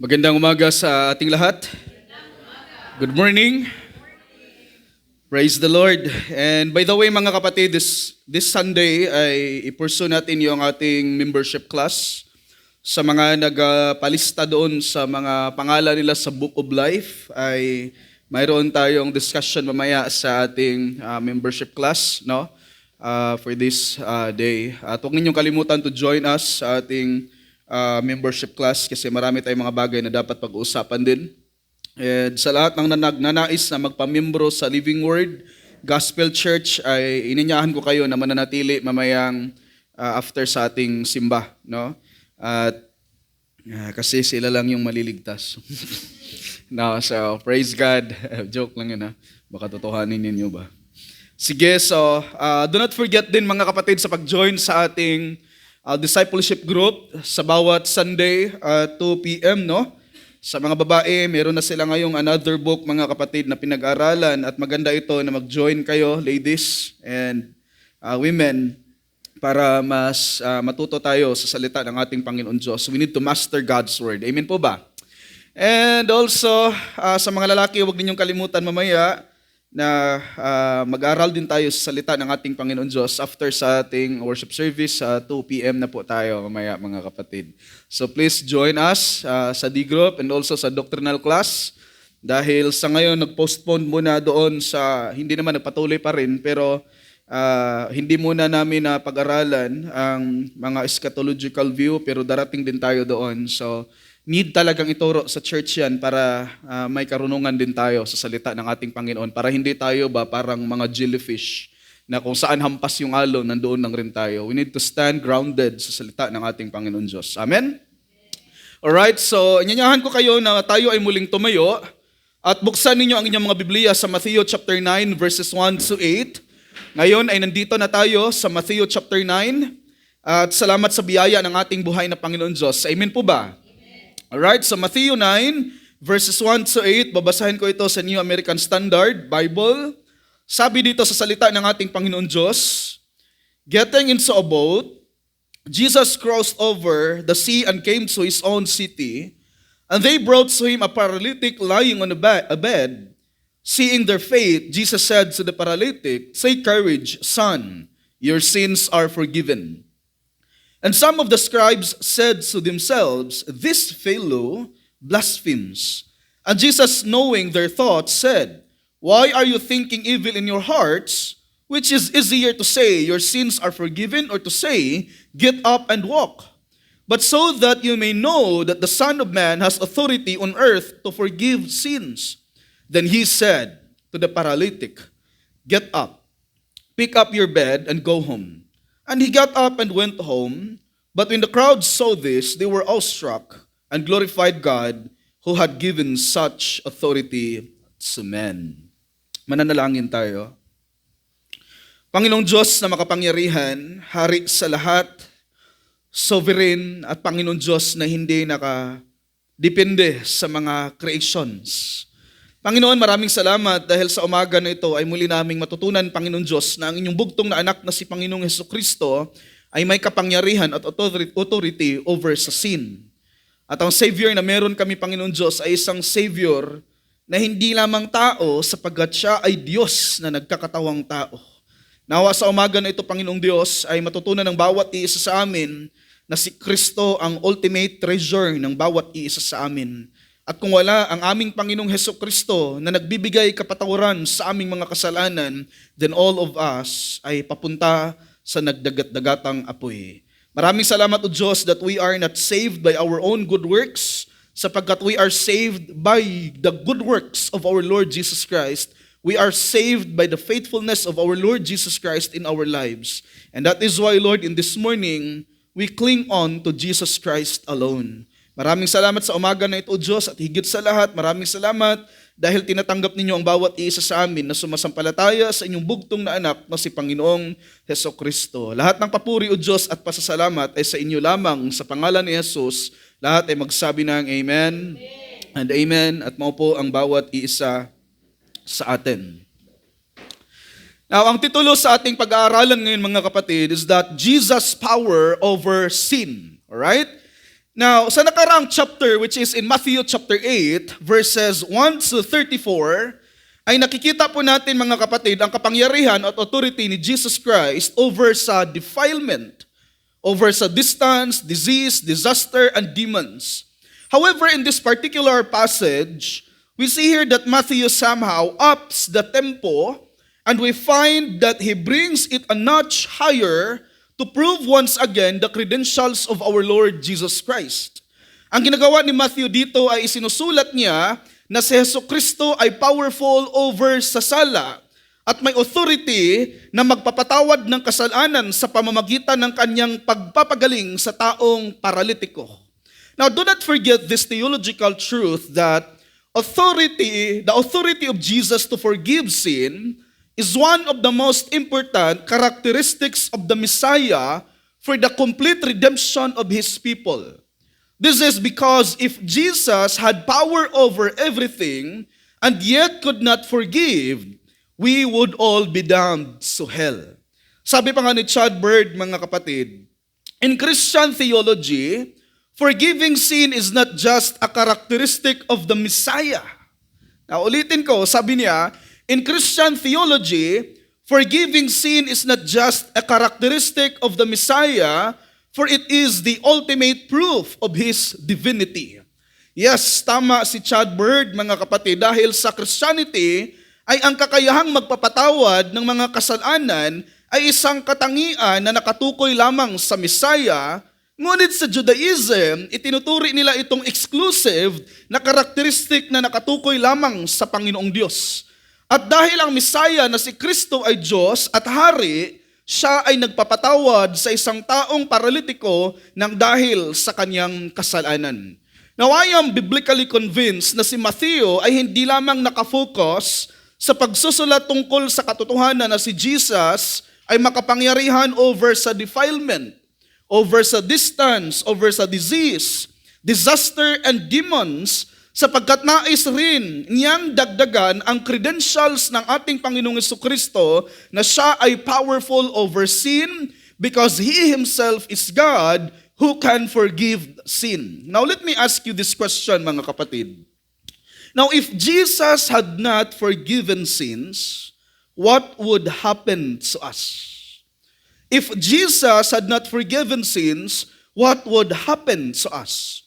Magandang umaga sa ating lahat. Good morning. Praise the Lord. And by the way mga kapatid, this Sunday ay i-pursue natin yung ating membership class. Sa mga nagpalista doon sa mga pangalan nila sa Book of Life, ay mayroon tayong discussion mamaya sa ating membership class, no? For this day. At huwag ninyong kalimutan to join us sa ating membership class kasi marami tayong mga bagay na dapat pag-uusapan din. And sa lahat ng nanais na magpamembro sa Living Word Gospel Church ay ininyahan ko kayo na mananatili mamayang after sa ating simba, no? At kasi sila lang yung maliligtas. No, so praise God. Joke lang yun, ha? Baka totohanin ninyo ba? Sige, so do not forget din mga kapatid sa pag-join sa ating discipleship group sa bawat Sunday 2 p.m. no? Sa mga babae, meron na sila ngayong another book mga kapatid na pinag-aralan at maganda ito na mag-join kayo, ladies and women, para mas matuto tayo sa salita ng ating Panginoon Diyos. We need to master God's Word. Amen po ba? And also, sa mga lalaki, huwag ninyong kalimutan mamaya na mag-aral din tayo sa salita ng ating Panginoon Diyos after sa ating worship service. 2 p.m. na po tayo mamaya mga kapatid. So please join us sa D-Group and also sa doctrinal class. Dahil sa ngayon, nag-postpone muna doon sa, hindi naman nagpatuloy pa rin, pero hindi muna namin na pag-aralan ang mga eschatological view, pero darating din tayo doon. So need talagang ituro sa church yan para may karunungan din tayo sa salita ng ating Panginoon. Para hindi tayo ba parang mga jellyfish na kung saan hampas yung alon, nandoon lang rin tayo. We need to stand grounded sa salita ng ating Panginoon Diyos. Amen? Alright, so inyanyahan ko kayo na tayo ay muling tumayo at buksan ninyo ang inyong mga Biblia sa Matthew chapter 9 verses 1 to 8. Ngayon ay nandito na tayo sa Matthew chapter 9 at salamat sa biyaya ng ating buhay na Panginoon Diyos. Amen po ba? Alright, so Matthew 9, verses 1 to 8, babasahin ko ito sa New American Standard Bible. Sabi dito sa salita ng ating Panginoon Diyos, getting into a boat, Jesus crossed over the sea and came to his own city, and they brought to him a paralytic lying on a bed. Seeing their faith, Jesus said to the paralytic, "Take courage, son, your sins are forgiven." And some of the scribes said to themselves, "This fellow blasphemes." And Jesus, knowing their thoughts, said, "Why are you thinking evil in your hearts? Which is easier to say, 'Your sins are forgiven,' or to say, 'Get up and walk'? But so that you may know that the Son of Man has authority on earth to forgive sins." Then he said to the paralytic, "Get up, pick up your bed, and go home." And he got up and went home. But when the crowd saw this, they were awestruck and glorified God who had given such authority to men. Mananalangin tayo. Panginoong Diyos na makapangyarihan, hari sa lahat, sovereign at Panginoong Diyos na hindi nakadepende sa mga creations. Panginoon, maraming salamat dahil sa umaga na ito ay muli naming matutunan, Panginoon Diyos, na ang inyong bugtong na anak na si Panginoong Hesukristo ay may kapangyarihan at authority over sa sin. At ang Savior na meron kami, Panginoon Diyos, ay isang Savior na hindi lamang tao sapagkat siya ay Diyos na nagkakatawang tao. Nawa sa umaga na ito, Panginoong Diyos, ay matutunan ng bawat iisa sa amin na si Kristo ang ultimate treasure ng bawat iisa sa amin. At kung wala ang aming Panginoong Hesukristo na nagbibigay kapatawaran sa aming mga kasalanan, then all of us ay papunta sa nagdagat-dagatang apoy. Maraming salamat, O Diyos, that we are not saved by our own good works, sapagkat we are saved by the good works of our Lord Jesus Christ. We are saved by the faithfulness of our Lord Jesus Christ in our lives. And that is why, Lord, in this morning, we cling on to Jesus Christ alone. Maraming salamat sa umaga na ito, O Diyos, at higit sa lahat, maraming salamat dahil tinatanggap ninyo ang bawat isa sa amin na sumasampalataya sa inyong bugtong na anak na si Panginoong Hesukristo. Lahat ng papuri, O Diyos, at pasasalamat ay sa inyo lamang sa pangalan ni Jesus. Lahat ay magsabi ng Amen and Amen at maupo ang bawat isa sa atin. Now, ang titulo sa ating pag-aaralan ngayon mga kapatid is that Jesus' power over sin. Alright? Now, sa nakaraang chapter, which is in Matthew chapter 8, verses 1 to 34, ay nakikita po natin mga kapatid ang kapangyarihan at authority ni Jesus Christ over sa defilement, over sa distance, disease, disaster, and demons. However, in this particular passage, we see here that Matthew somehow ups the tempo, and we find that he brings it a notch higher to prove once again the credentials of our Lord Jesus Christ. Ang ginagawa ni Matthew dito ay isinusulat niya na si Jesucristo ay powerful over sa sala at may authority na magpapatawad ng kasalanan sa pamamagitan ng kanyang pagpapagaling sa taong paralitiko. Now, do not forget this theological truth that the authority of Jesus to forgive sin is one of the most important characteristics of the Messiah for the complete redemption of His people. This is because if Jesus had power over everything and yet could not forgive, we would all be damned to hell. Sabi pa nga ni Chad Bird, mga kapatid, in Christian theology, forgiving sin is not just a characteristic of the Messiah. Now, ulitin ko, sabi niya, in Christian theology, forgiving sin is not just a characteristic of the Messiah, for it is the ultimate proof of His divinity. Yes, tama si Chad Bird, mga kapatid, dahil sa Christianity ay ang kakayahang magpapatawad ng mga kasalanan ay isang katangian na nakatukoy lamang sa Messiah. Ngunit sa Judaism, itinuturi nila itong exclusive na karakteristik na nakatukoy lamang sa Panginoong Diyos. At dahil ang Messiah na si Kristo ay Diyos at Hari, siya ay nagpapatawad sa isang taong paralitiko nang dahil sa kanyang kasalanan. Now, I am biblically convinced na si Matthew ay hindi lamang nakafocus sa pagsusulat tungkol sa katotohanan na si Jesus ay makapangyarihan over sa defilement, over sa distance, over sa disease, disaster, and demons, sapagkat nais rin niyang dagdagan ang credentials ng ating Panginoong Jesucristo na siya ay powerful over sin because He Himself is God who can forgive sin. Now let me ask you this question, mga kapatid. Now if Jesus had not forgiven sins, what would happen to us? If Jesus had not forgiven sins, what would happen to us?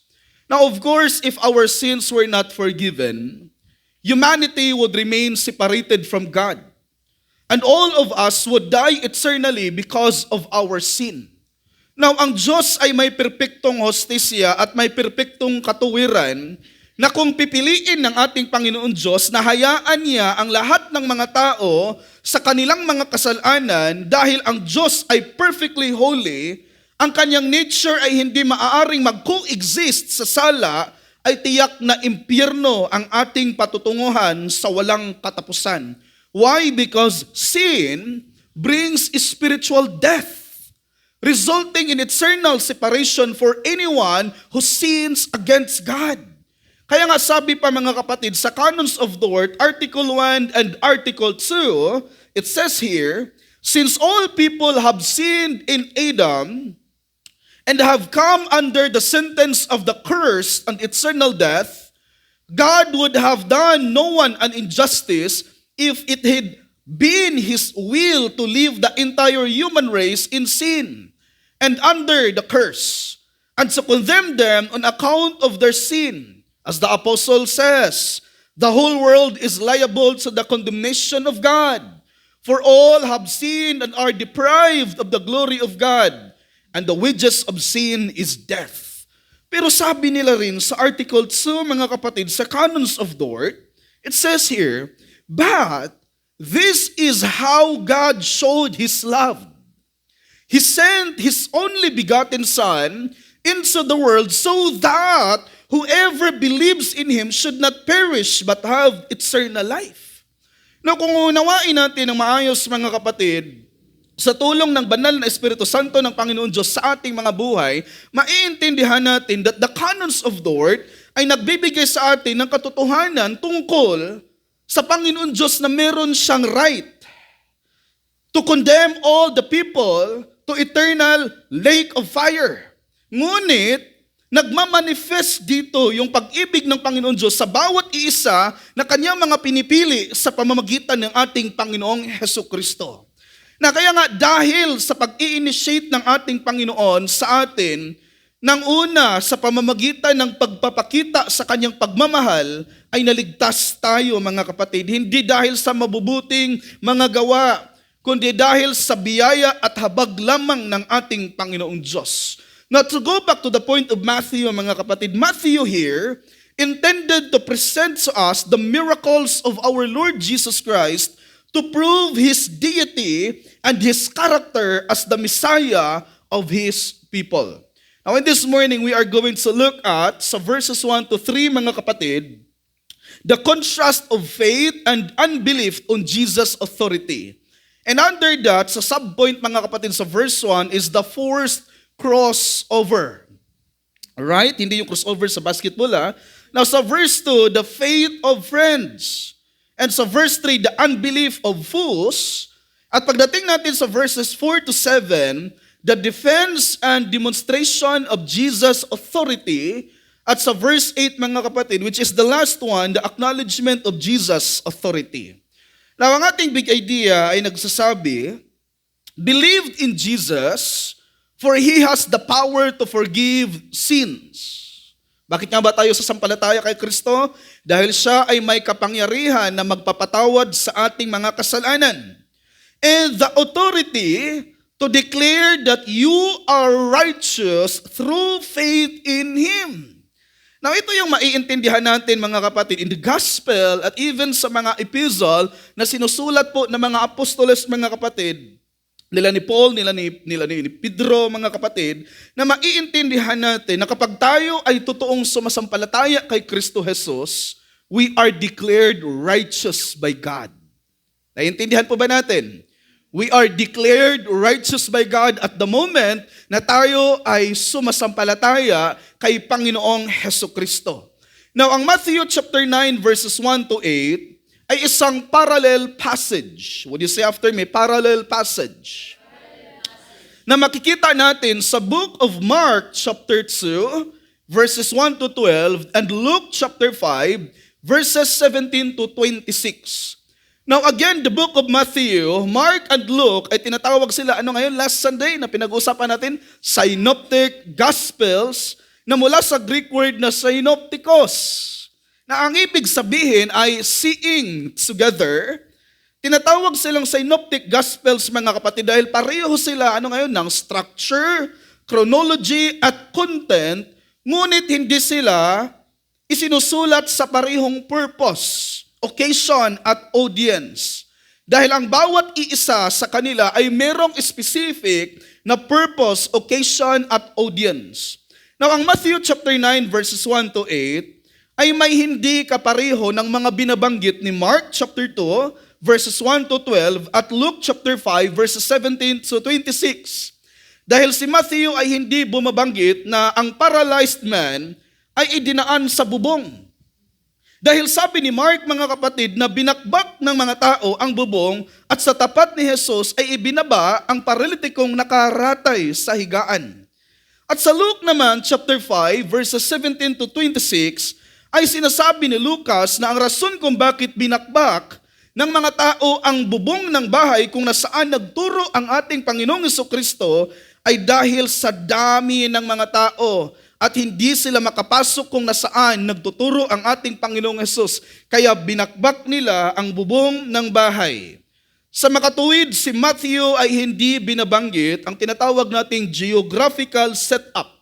Now, of course, if our sins were not forgiven, humanity would remain separated from God. And all of us would die eternally because of our sin. Now, ang Diyos ay may perpektong hostisya at may perpektong katuwiran na kung pipiliin ng ating Panginoon Diyos na hayaan niya ang lahat ng mga tao sa kanilang mga kasalanan dahil ang Diyos ay perfectly holy, ang kanyang nature ay hindi maaaring mag-coexist sa sala, ay tiyak na impyerno ang ating patutunguhan sa walang katapusan. Why? Because sin brings spiritual death, resulting in eternal separation for anyone who sins against God. Kaya nga sabi pa mga kapatid, sa Canons of the Word, Article 1 and Article 2, it says here, since all people have sinned in Adam, and have come under the sentence of the curse and eternal death, God would have done no one an injustice if it had been His will to leave the entire human race in sin and under the curse, and to condemn them on account of their sin. As the apostle says, the whole world is liable to the condemnation of God, for all have sinned and are deprived of the glory of God, and the wages of sin is death. Pero sabi nila rin sa Article 2, mga kapatid, sa Canons of the Word, it says here, but this is how God showed His love. He sent His only begotten Son into the world so that whoever believes in Him should not perish but have eternal life. Now, kung unawain natin ng maayos, mga kapatid, sa tulong ng banal na Espiritu Santo ng Panginoon Diyos sa ating mga buhay, maiintindihan natin that the canons of the Word ay nagbibigay sa atin ng katotohanan tungkol sa Panginoon Diyos na meron siyang right to condemn all the people to eternal lake of fire. Ngunit, nagmamanifest dito yung pag-ibig ng Panginoon Diyos sa bawat iisa na kanyang mga pinipili sa pamamagitan ng ating Panginoong Hesukristo. Na kaya nga dahil sa pag-i-initiate ng ating Panginoon sa atin, nang una sa pamamagitan ng pagpapakita sa kanyang pagmamahal, ay naligtas tayo mga kapatid. Hindi dahil sa mabubuting mga gawa, kundi dahil sa biyaya at habag lamang ng ating Panginoong Diyos. Now to go back to the point of Matthew mga kapatid, Matthew here intended to present to us the miracles of our Lord Jesus Christ to prove His deity and His character as the Messiah of His people. Now, in this morning, we are going to look at, sa verses 1 to 3, mga kapatid, the contrast of faith and unbelief on Jesus' authority. And under that, sa subpoint, mga kapatid, sa verse 1, is the forced crossover. Alright? Hindi yung crossover sa basketball, ha? Now, sa verse 2, the faith of friends. And sa verse 3, the unbelief of fools. At pagdating natin sa verses 4 to 7, the defense and demonstration of Jesus' authority, at sa verse 8 mga kapatid, which is the last one, the acknowledgement of Jesus' authority. Now, ang ating big idea ay nagsasabi, believed in Jesus, for He has the power to forgive sins. Bakit nga ba tayo sasampalataya kay Kristo? Dahil Siya ay may kapangyarihan na magpapatawad sa ating mga kasalanan. And the authority to declare that you are righteous through faith in Him. Now, ito yung maiintindihan natin mga kapatid in the gospel at even sa mga epistle na sinusulat po ng mga apostoles mga kapatid, nila ni Paul, nila ni Pedro mga kapatid, na maiintindihan natin na kapag tayo ay totoong sumasampalataya kay Kristo Jesus, we are declared righteous by God. Naiintindihan po ba natin? We are declared righteous by God at the moment na tayo ay sumasampalataya kay Panginoong Hesukristo. Now, ang Matthew chapter 9 verses 1 to 8 ay isang parallel passage. Would you say after me? Parallel passage. Na makikita natin sa book of Mark chapter 2 verses 1 to 12 and Luke chapter 5 verses 17 to 26. Now again, the book of Matthew, Mark, and Luke ay tinatawag sila, last Sunday na pinag-usapan natin, synoptic gospels, na mula sa Greek word na synoptikos, na ang ibig sabihin ay seeing together. Tinatawag silang synoptic gospels mga kapatid dahil pareho sila ng structure, chronology, at content, ngunit hindi sila isinusulat sa parehong purpose, occasion at audience. Dahil ang bawat iisa sa kanila ay merong specific na purpose, occasion at audience. Now, ang Matthew chapter 9 verses 1 to 8 ay may hindi kapareho ng mga binabanggit ni Mark chapter 2 verses 1 to 12 at Luke chapter 5 verses 17 to 26. Dahil si Matthew ay hindi bumabanggit na ang paralyzed man ay idinaan sa bubong. Dahil sabi ni Mark mga kapatid na binakbak ng mga tao ang bubong at sa tapat ni Jesus ay ibinaba ang paralitikong nakaratay sa higaan. At sa Luke naman chapter 5 verses 17 to 26 ay sinasabi ni Lucas na ang rason kung bakit binakbak ng mga tao ang bubong ng bahay kung nasaan nagturo ang ating Panginoong Hesukristo ay dahil sa dami ng mga tao at hindi sila makapasok kung nasaan nagtuturo ang ating Panginoong Hesus. Kaya binakbak nila ang bubong ng bahay. Sa makatuwid, si Matthew ay hindi binabanggit ang tinatawag nating geographical setup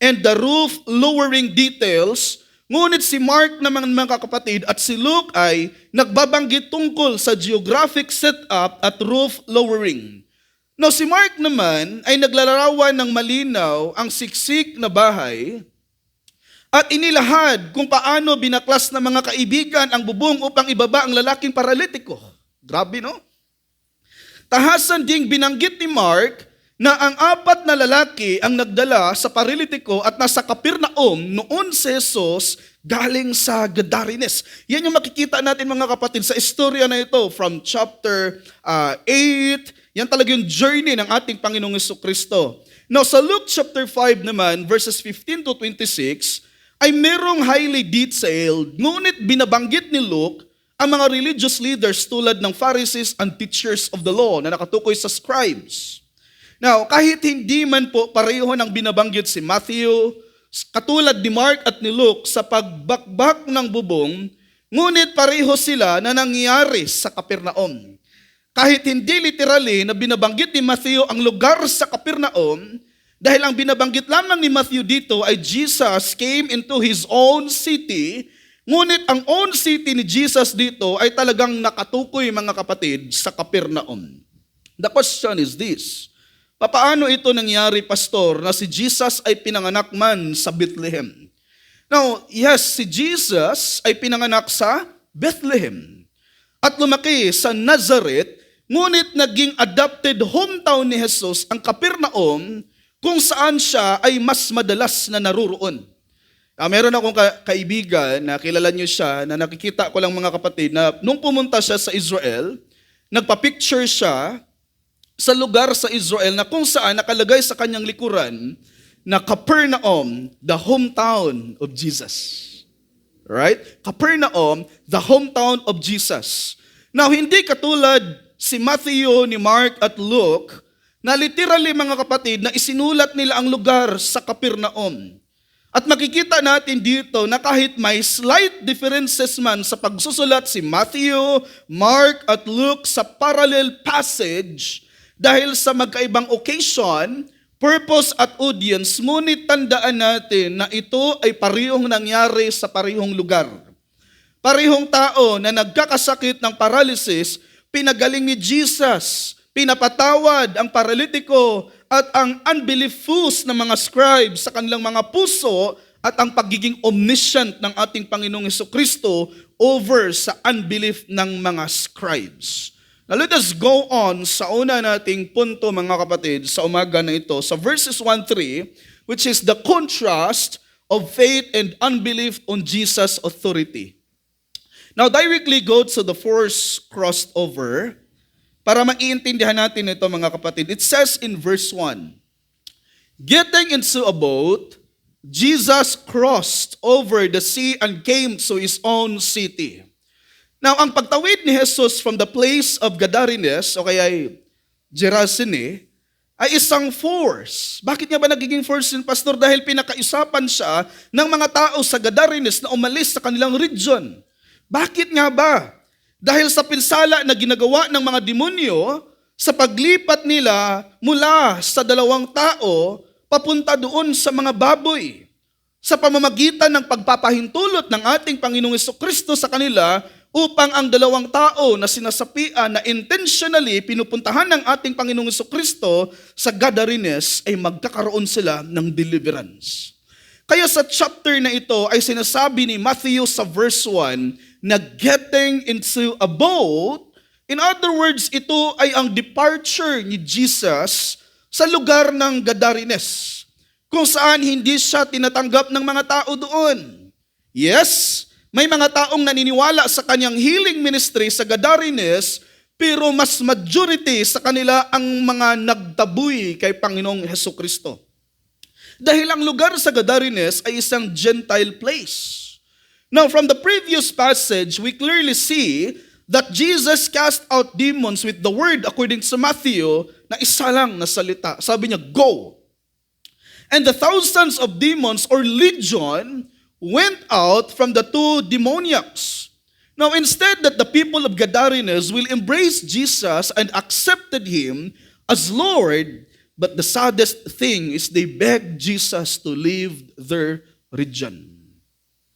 and the roof lowering details. Ngunit si Mark naman mga kapatid at si Luke ay nagbabanggit tungkol sa geographic setup at roof lowering. Now, si Mark naman ay naglalarawan ng malinaw ang siksik na bahay at inilahad kung paano binaklas ng mga kaibigan ang bubong upang ibaba ang lalaking paralitiko. Grabe, no? Tahasan ding binanggit ni Mark na ang 4 na lalaki ang nagdala sa paralitiko at nasa Kapernaum noon si Jesus galing sa Gadarines. Yan yung makikita natin mga kapatid sa istorya na ito from chapter 8, Yan talaga yung journey ng ating Panginoong Jesucristo. Now, sa Luke chapter 5 naman, verses 15 to 26, ay merong highly detailed, ngunit binabanggit ni Luke ang mga religious leaders tulad ng Pharisees and teachers of the law na nakatukoy sa scribes. Now, kahit hindi man po pareho ng binabanggit si Matthew, katulad ni Mark at ni Luke sa pagbakbak ng bubong, ngunit pareho sila na nangyari sa Capernaum. Kahit hindi literally na binabanggit ni Matthew ang lugar sa Capernaum, dahil ang binabanggit lamang ni Matthew dito ay Jesus came into his own city, ngunit ang own city ni Jesus dito ay talagang nakatukoy, mga kapatid, sa Capernaum. The question is this: papaano ito nangyari, pastor, na si Jesus ay pinanganak man sa Bethlehem? Now, yes, si Jesus ay pinanganak sa Bethlehem at lumaki sa Nazareth, ngunit naging adopted hometown ni Jesus ang Capernaum, kung saan siya ay mas madalas na naruroon. Meron akong kaibigan na kilala niyo siya, na nakikita ko lang, mga kapatid, na nung pumunta siya sa Israel, nagpa-picture siya sa lugar sa Israel na kung saan nakalagay sa kanyang likuran na Capernaum, the hometown of Jesus. Right? Capernaum, the hometown of Jesus. Now, hindi katulad si Matthew, ni Mark at Luke, na literally, mga kapatid, na isinulat nila ang lugar sa Capernaum. At makikita natin dito na kahit may slight differences man sa pagsusulat si Matthew, Mark at Luke sa parallel passage, dahil sa magkaibang occasion, purpose at audience, ngunit tandaan natin na ito ay parehong nangyari sa parehong lugar. Parehong tao na nagkakasakit ng paralysis, pinagaling ni Jesus, pinapatawad ang paralitiko at ang unbeliefs ng mga scribes sa kanilang mga puso at ang pagiging omniscient ng ating Panginoong Jesucristo over sa unbelief ng mga scribes. Now let us go on sa una nating punto, mga kapatid, sa umaga na ito, sa verses 1-3, which is the contrast of faith and unbelief on Jesus' authority. Now directly go to the first crossed over, para maiintindihan natin ito, mga kapatid. It says in verse 1, getting into a boat, Jesus crossed over the sea and came to his own city. Now, ang pagtawid ni Jesus from the place of Gadarenes, o kaya Gerasene, ay isang force. Bakit nga ba nagiging force yun, pastor? Dahil pinakaisapan siya ng mga tao sa Gadarenes na umalis sa kanilang region. Bakit nga ba? Dahil sa pinsala na ginagawa ng mga demonyo sa paglipat nila mula sa dalawang tao papunta doon sa mga baboy. Sa pamamagitan ng pagpapahintulot ng ating Panginoong Jesucristo sa kanila, upang ang dalawang tao na sinasapian na intentionally pinupuntahan ng ating Panginoong Jesucristo sa Gadarenes ay magkakaroon sila ng deliverance. Kaya sa chapter na ito ay sinasabi ni Matthew sa verse 1 na getting into a boat. In other words, ito ay ang departure ni Jesus sa lugar ng Gadarenes, kung saan hindi siya tinatanggap ng mga tao doon. Yes, may mga taong naniniwala sa kanyang healing ministry sa Gadarenes, pero mas majority sa kanila ang mga nagtaboy kay Panginoong Hesukristo. Dahil ang lugar sa Gadarenes ay isang Gentile place. Now, from the previous passage, we clearly see that Jesus cast out demons with the word, according to Matthew, na isa lang na salita. Sabi niya, go. And the thousands of demons or legion went out from the two demoniacs. Now, instead that the people of Gadarenes will embrace Jesus and accepted him as Lord, but the saddest thing is they begged Jesus to leave their region.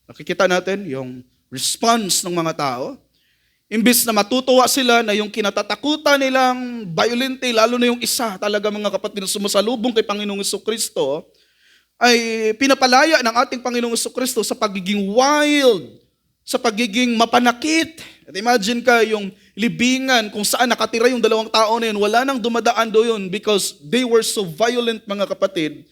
Nakikita natin yung response ng mga tao. Imbis na matutuwa sila na yung kinatatakutan nilang violente, lalo na yung isa talaga, mga kapatid, na sumasalubong kay Panginoong Jesucristo, ay pinapalaya ng ating Panginoong Jesucristo sa pagiging wild, sa pagiging mapanakit. At imagine ka yung libingan kung saan nakatira yung dalawang tao na yun, wala nang dumadaan doon because they were so violent, mga kapatid.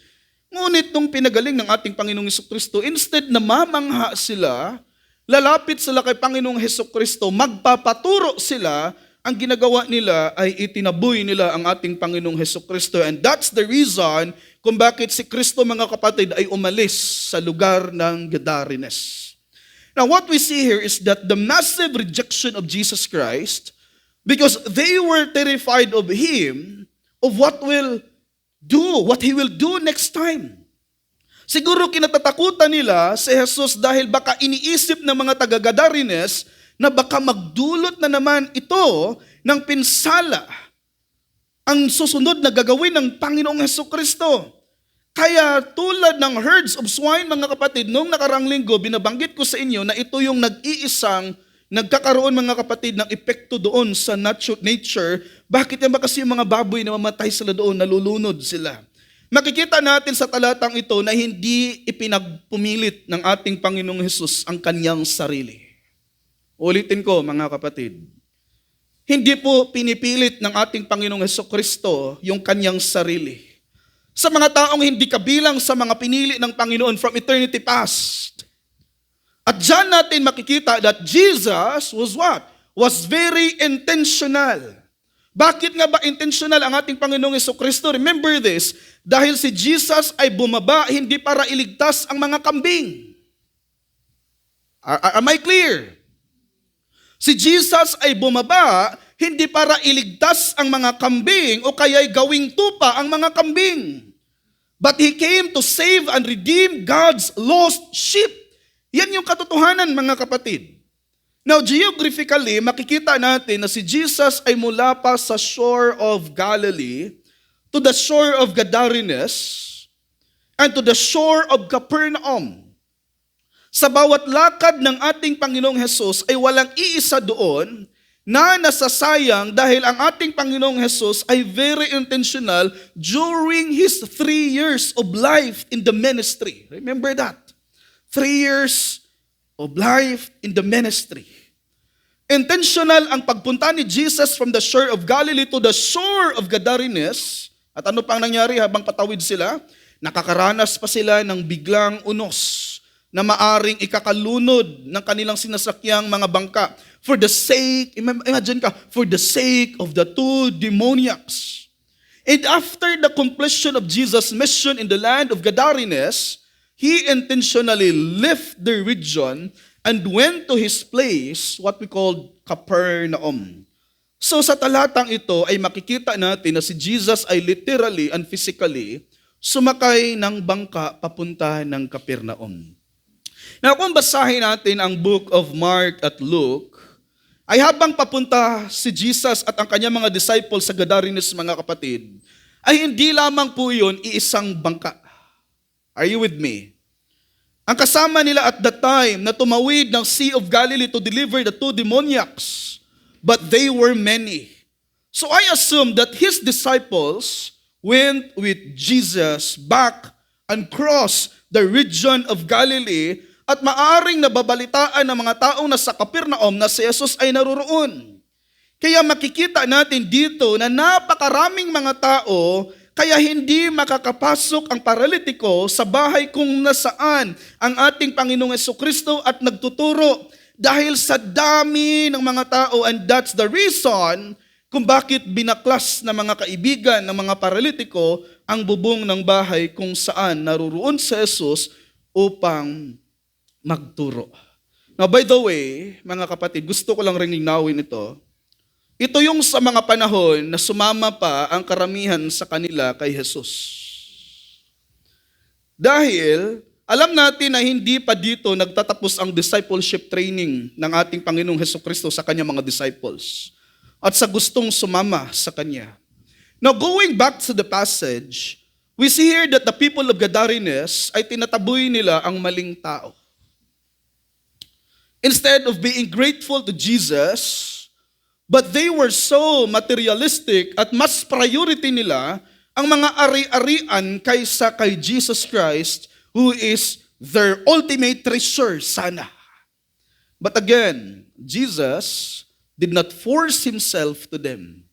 Ngunit nung pinagaling ng ating Panginoong Jesucristo, instead na mamangha sila, lalapit sila kay Panginoong Jesucristo, magpapaturo sila, ang ginagawa nila ay itinaboy nila ang ating Panginoong Hesukristo. And that's the reason kung bakit si Kristo, mga kapatid, ay umalis sa lugar ng Gadarenes. Now, what we see here is that the massive rejection of Jesus Christ, because they were terrified of Him, of what He will do next time. Siguro kinatatakutan nila si Jesus dahil baka iniisip ng mga taga-Gadarenes na baka magdulot na naman ito ng pinsala ang susunod na gagawin ng Panginoong Hesukristo. Kaya tulad ng herds of swine, mga kapatid, noong nakarang linggo, binabanggit ko sa inyo na ito yung nag-iisang nagkakaroon, mga kapatid, ng epekto doon sa nature. Bakit yan ba kasi yung mga baboy na mamatay sila doon, nalulunod sila? Makikita natin sa talatang ito na hindi ipinagpumilit ng ating Panginoong Hesus ang kanyang sarili. Ulitin ko, mga kapatid. Hindi po pinipilit ng ating Panginoong Hesukristo yung kanyang sarili. Sa mga taong hindi kabilang sa mga pinili ng Panginoon from eternity past. At dyan natin makikita that Jesus was what? Was very intentional. Bakit nga ba intentional ang ating Panginoong Hesukristo? Remember this, dahil si Jesus ay bumaba hindi para iligtas ang mga kambing. Am I clear? Si Jesus ay bumaba hindi para iligtas ang mga kambing o kaya'y gawing tupa ang mga kambing. But He came to save and redeem God's lost sheep. Yan yung katotohanan, mga kapatid. Now, geographically, makikita natin na si Jesus ay mula pa sa shore of Galilee to the shore of Gadarenes and to the shore of Capernaum. Sa bawat lakad ng ating Panginoong Hesus ay walang iisa doon na nasasayang dahil ang ating Panginoong Hesus ay very intentional during His 3 years of life in the ministry. Remember that? 3 years of life in the ministry. Intentional ang pagpunta ni Jesus from the shore of Galilee to the shore of Gadarenes. At ano pang nangyari habang patawid sila? Nakakaranas pa sila ng biglang unos na maaring ikakalunod ng kanilang sinasakyang mga bangka. For the sake, imagine ka, for the sake of the 2 demoniacs. And after the completion of Jesus' mission in the land of Gadarenes, He intentionally left the region and went to His place, what we call Capernaum. So sa talatang ito ay makikita natin na si Jesus ay literally and physically sumakay ng bangka papunta ng Capernaum. Now kung basahin natin ang book of Mark at Luke, ay habang papunta si Jesus at ang kanyang mga disciples sa Gadarenes, mga kapatid, ay hindi lamang po yun iisang bangka. Are you with me? Ang kasama nila at that time na tumawid ng Sea of Galilee to deliver the 2 demoniacs, but they were many. So I assume that His disciples went with Jesus back and crossed the region of Galilee at maaring nababalitaan ng mga taong nasa Capernaum na si Jesus ay naroroon. Kaya makikita natin dito na napakaraming mga tao kaya hindi makakapasok ang paralitiko sa bahay kung nasaan ang ating Panginoong Hesukristo at nagtuturo dahil sa dami ng mga tao, and that's the reason kung bakit binaklas ng mga kaibigan ng mga paralitiko ang bubong ng bahay kung saan naruroon si Jesus upang magturo. Now by the way, mga kapatid, gusto ko lang ring linawin ito. Ito yung sa mga panahon na sumama pa ang karamihan sa kanila kay Jesus. Dahil alam natin na hindi pa dito nagtatapos ang discipleship training ng ating Panginoong Hesukristo sa kanyang mga disciples at sa gustong sumama sa kanya. Now going back to the passage, we see here that the people of Gadarenes ay tinataboy nila ang maling tao. Instead of being grateful to Jesus, but they were so materialistic at mas priority nila ang mga ari-arian kaysa kay Jesus Christ, who is their ultimate treasure sana. But again, Jesus did not force Himself to them.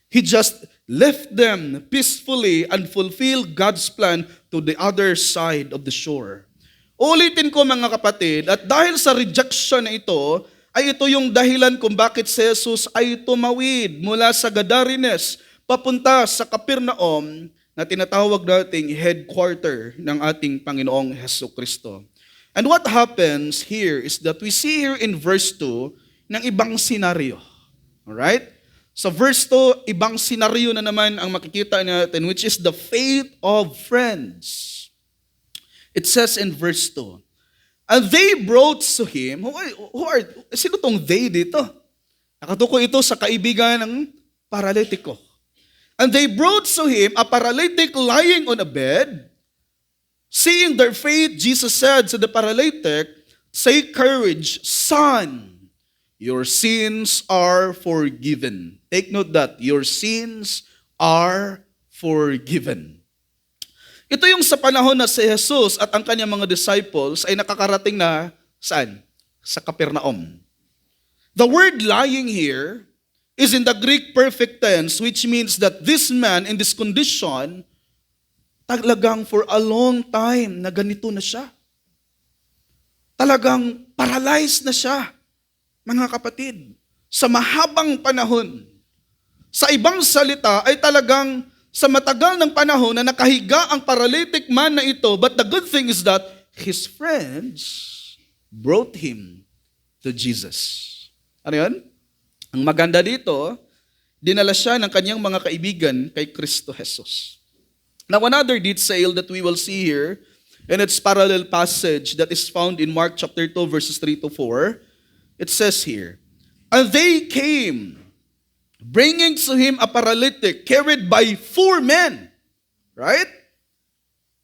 He just left them peacefully and fulfilled God's plan to the other side of the shore. Ulitin ko, mga kapatid, at dahil sa rejection na ito, ay ito yung dahilan kung bakit si Jesus ay tumawid mula sa Gadarenes papunta sa Capernaum na tinatawag nating headquarter ng ating Panginoong Hesukristo. And what happens here is that we see here in verse 2 ng ibang senaryo. Alright? Sa verse 2, ibang senaryo na naman ang makikita natin, which is the faith of friends. It says in verse 2, and they brought to him, sino tong they dito? Nakatukoy ito sa kaibigan ng paralitiko. And they brought to him a paralytic lying on a bed. Seeing their faith, Jesus said to the paralytic, take courage, son, your sins are forgiven. Take note that your sins are forgiven. Ito yung sa panahon na si Jesus at ang kanyang mga disciples ay nakakarating na saan? Sa Capernaum. The word lying here is in the Greek perfect tense, which means that this man in this condition, talagang for a long time na ganito na siya. Talagang paralyzed na siya, mga kapatid, sa mahabang panahon. Sa ibang salita ay talagang sa matagal ng panahon na nakahiga ang paralytic man na ito, but the good thing is that his friends brought him to Jesus. Ano yun? Ang maganda dito, dinala siya ng kanyang mga kaibigan kay Kristo Jesus. Now, another detail that we will see here, in its parallel passage that is found in Mark chapter 2, verses 3 to 4, it says here, and they came, bringing to him a paralytic carried by 4 men, right?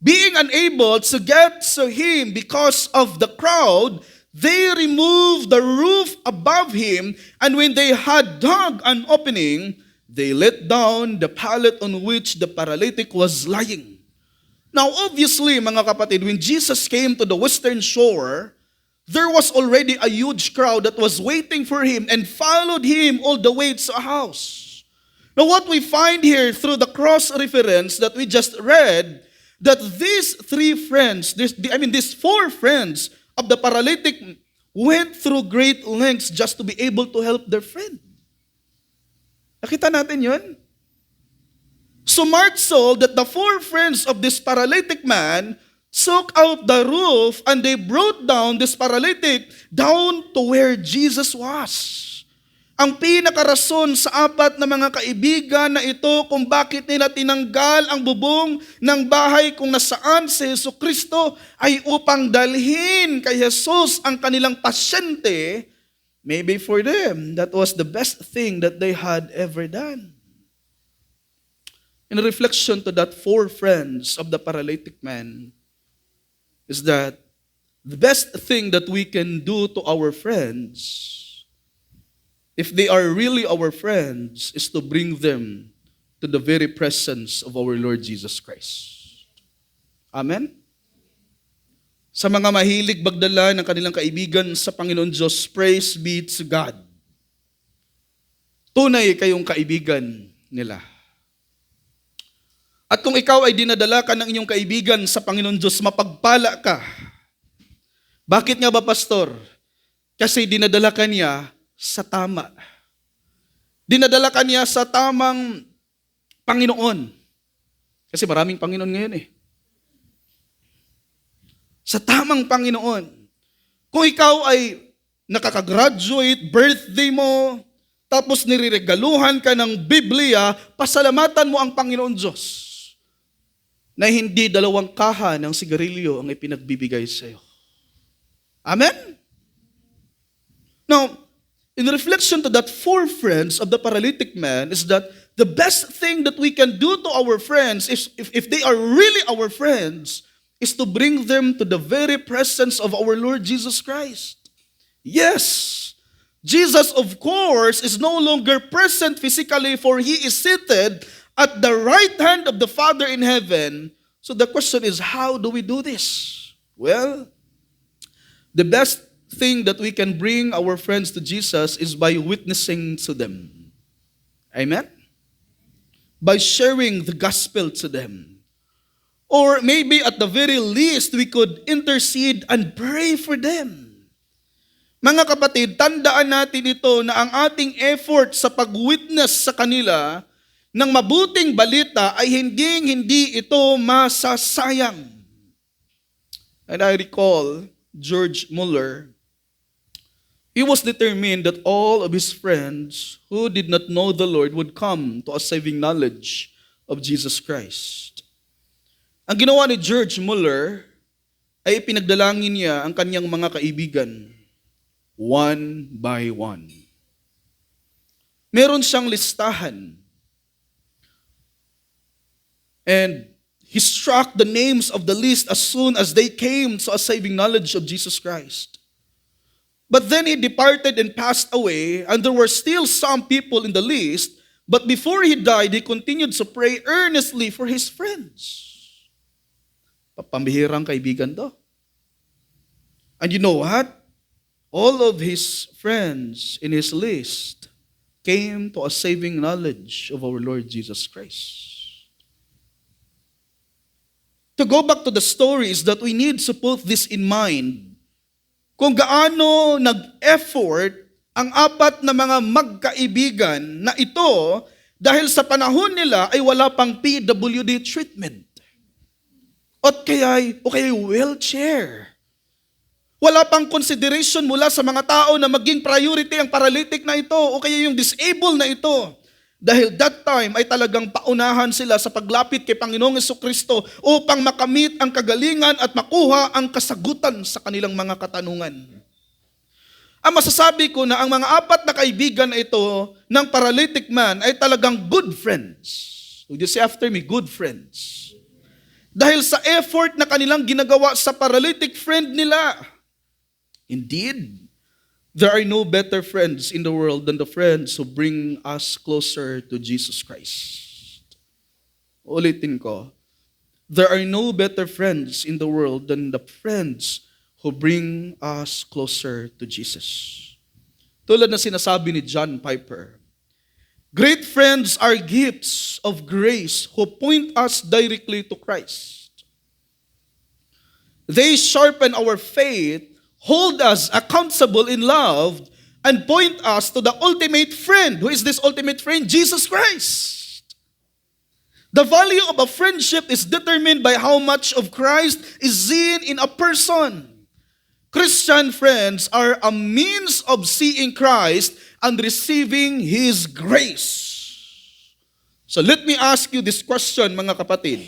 Being unable to get to him because of the crowd, they removed the roof above him, and when they had dug an opening, they let down the pallet on which the paralytic was lying. Now, obviously, mga kapatid, when Jesus came to the western shore, there was already a huge crowd that was waiting for him and followed him all the way to a house. Now, what we find here through the cross reference that we just read, that these 4 friends of the paralytic went through great lengths just to be able to help their friend. Nakita natin yun? So Mark saw that the 4 friends of this paralytic man took out the roof and they brought down this paralytic down to where Jesus was. Ang pinakarason sa 4 na mga kaibigan na ito kung bakit nila tinanggal ang bubong ng bahay kung nasaan si Jesucristo ay upang dalhin kay Jesus ang kanilang pasyente, maybe for them, that was the best thing that they had ever done. In reflection to that 4 friends of the paralytic man, is that the best thing that we can do to our friends, if they are really our friends, is to bring them to the very presence of our Lord Jesus Christ. Amen? Sa mga mahilig magdala ng kanilang kaibigan sa Panginoon Diyos, praise be to God. Tunay kayong kaibigan nila. At kung ikaw ay dinadala ka ng inyong kaibigan sa Panginoon Diyos, mapagpala ka. Bakit nga ba, Pastor? Kasi dinadala ka niya sa tama. Dinadala ka niya sa tamang Panginoon. Kasi maraming Panginoon ngayon eh. Sa tamang Panginoon. Kung ikaw ay nakakagraduate, birthday mo, tapos nireregaluhan ka ng Biblia, pasalamatan mo ang Panginoon Diyos na hindi 2 kaha ng sigarilyo ang ipinagbibigay sa iyo. Amen? Now, in reflection to that 4 friends of the paralytic man is that the best thing that we can do to our friends is, if they are really our friends, is to bring them to the very presence of our Lord Jesus Christ. Yes, Jesus, of course, is no longer present physically, for He is seated at the right hand of the Father in heaven. So the question is, how do we do this? Well, the best thing that we can bring our friends to Jesus is by witnessing to them. Amen? By sharing the gospel to them. Or maybe at the very least, we could intercede and pray for them. Mga kapatid, tandaan natin ito na ang ating effort sa pag-witness sa kanila ng mabuting balita ay hindi ito masasayang. And I recall George Muller. He was determined that all of his friends who did not know the Lord would come to a saving knowledge of Jesus Christ. Ang ginawa ni George Muller ay pinagdalangin niya ang kanyang mga kaibigan, one by one. Meron siyang listahan. And he struck the names of the list as soon as they came to a saving knowledge of Jesus Christ. But then he departed and passed away, and there were still some people in the list, but before he died, he continued to pray earnestly for his friends. Pambihirang kaibigan to. And you know what? All of his friends in his list came to a saving knowledge of our Lord Jesus Christ. To go back to the story is that we need to put this in mind. Kung gaano nag-effort ang apat na mga magkaibigan na ito dahil sa panahon nila ay wala pang PWD treatment. O kaya wheelchair. Wala pang consideration mula sa mga tao na maging priority ang paralytic na ito o kaya yung disabled na ito. Dahil that time ay talagang paunahan sila sa paglapit kay Panginoong Jesucristo upang makamit ang kagalingan at makuha ang kasagutan sa kanilang mga katanungan. Ang masasabi ko na ang mga apat na kaibigan na ito ng paralytic man ay talagang good friends. Would you say after me, good friends? Dahil sa effort na kanilang ginagawa sa paralytic friend nila. Indeed, there are no better friends in the world than the friends who bring us closer to Jesus Christ. Ulitin ko. There are no better friends in the world than the friends who bring us closer to Jesus. Tulad na sinasabi ni John Piper, great friends are gifts of grace who point us directly to Christ. They sharpen our faith, hold us accountable in love, and point us to the ultimate friend. Who is this ultimate friend? Jesus Christ. The value of a friendship is determined by how much of Christ is seen in a person. Christian friends are a means of seeing Christ and receiving His grace. So let me ask you this question, mga kapatid.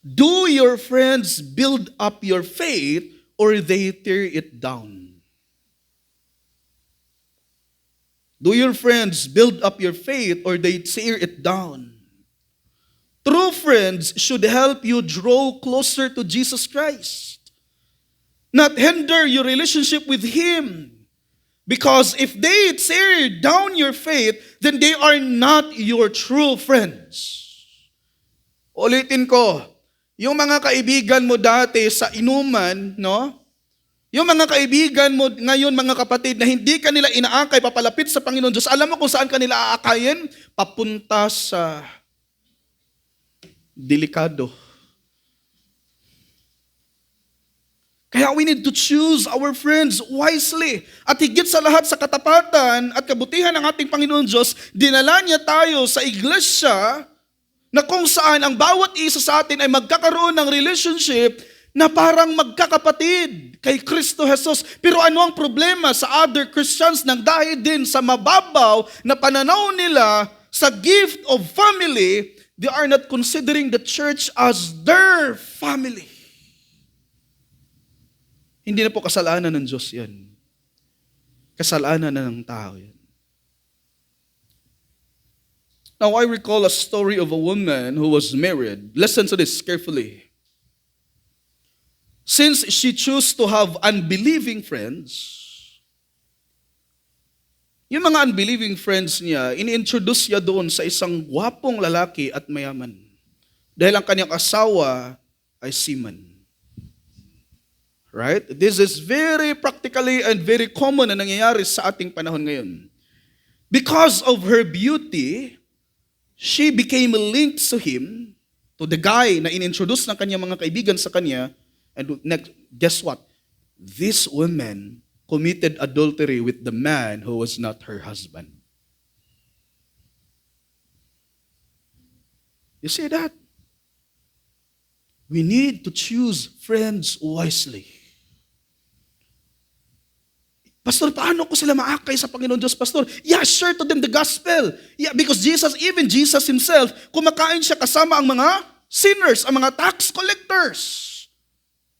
Do your friends build up your faith or they tear it down? Do your friends build up your faith or they tear it down? True friends should help you draw closer to Jesus Christ, not hinder your relationship with Him. Because if they tear down your faith, then they are not your true friends. Ulitin ko, yung mga kaibigan mo dati sa inuman, no? Yung mga kaibigan mo ngayon, mga kapatid, na hindi ka nila inaakay papalapit sa Panginoon Diyos, alam mo kung saan ka nila aakayin? Papunta sa delikado. Kaya we need to choose our friends wisely. At higit sa lahat sa katapatan at kabutihan ng ating Panginoon Diyos, dinala niya tayo sa iglesia na kung saan ang bawat isa sa atin ay magkakaroon ng relationship na parang magkakapatid kay Kristo Jesus. Pero ano ang problema sa other Christians nang dahil din sa mababaw na pananaw nila sa gift of family, they are not considering the church as their family. Hindi na po kasalanan ng Diyos yan. Kasalanan na ng tao yan. Now, I recall a story of a woman who was married. Listen to this carefully. Since she chose to have unbelieving friends, yung mga unbelieving friends niya, ini-introduce niya doon sa isang gwapong lalaki at mayaman. Dahil ang kanyang asawa ay seaman. Right? This is very practically and very common na nangyayari sa ating panahon ngayon. Because of her beauty, she became linked to him, to the guy na in-introduce ng kanyang mga kaibigan sa kanya, and next, guess what? This woman committed adultery with the man who was not her husband. You see that? We need to choose friends wisely. Pastor, paano ko sila maakay sa Panginoon Diyos, Pastor? Yeah, share to them the gospel. Yeah, because even Jesus himself, kumakain siya kasama ang mga sinners, ang mga tax collectors.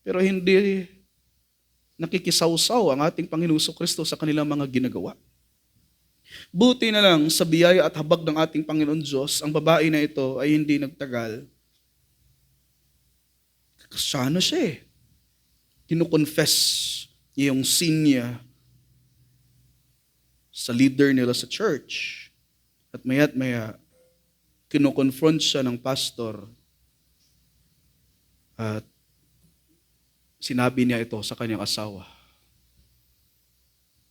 Pero hindi nakikisawsaw ang ating Panginoon Kristo sa kanilang mga ginagawa. Buti na lang sa biyaya at habag ng ating Panginoon Diyos, ang babae na ito ay hindi nagtagal. Kristyano siya eh. Kinukonfess niya yung sin niya sa leader nila sa church. At maya't maya, kinukonfront siya ng pastor at sinabi niya ito sa kanyang asawa.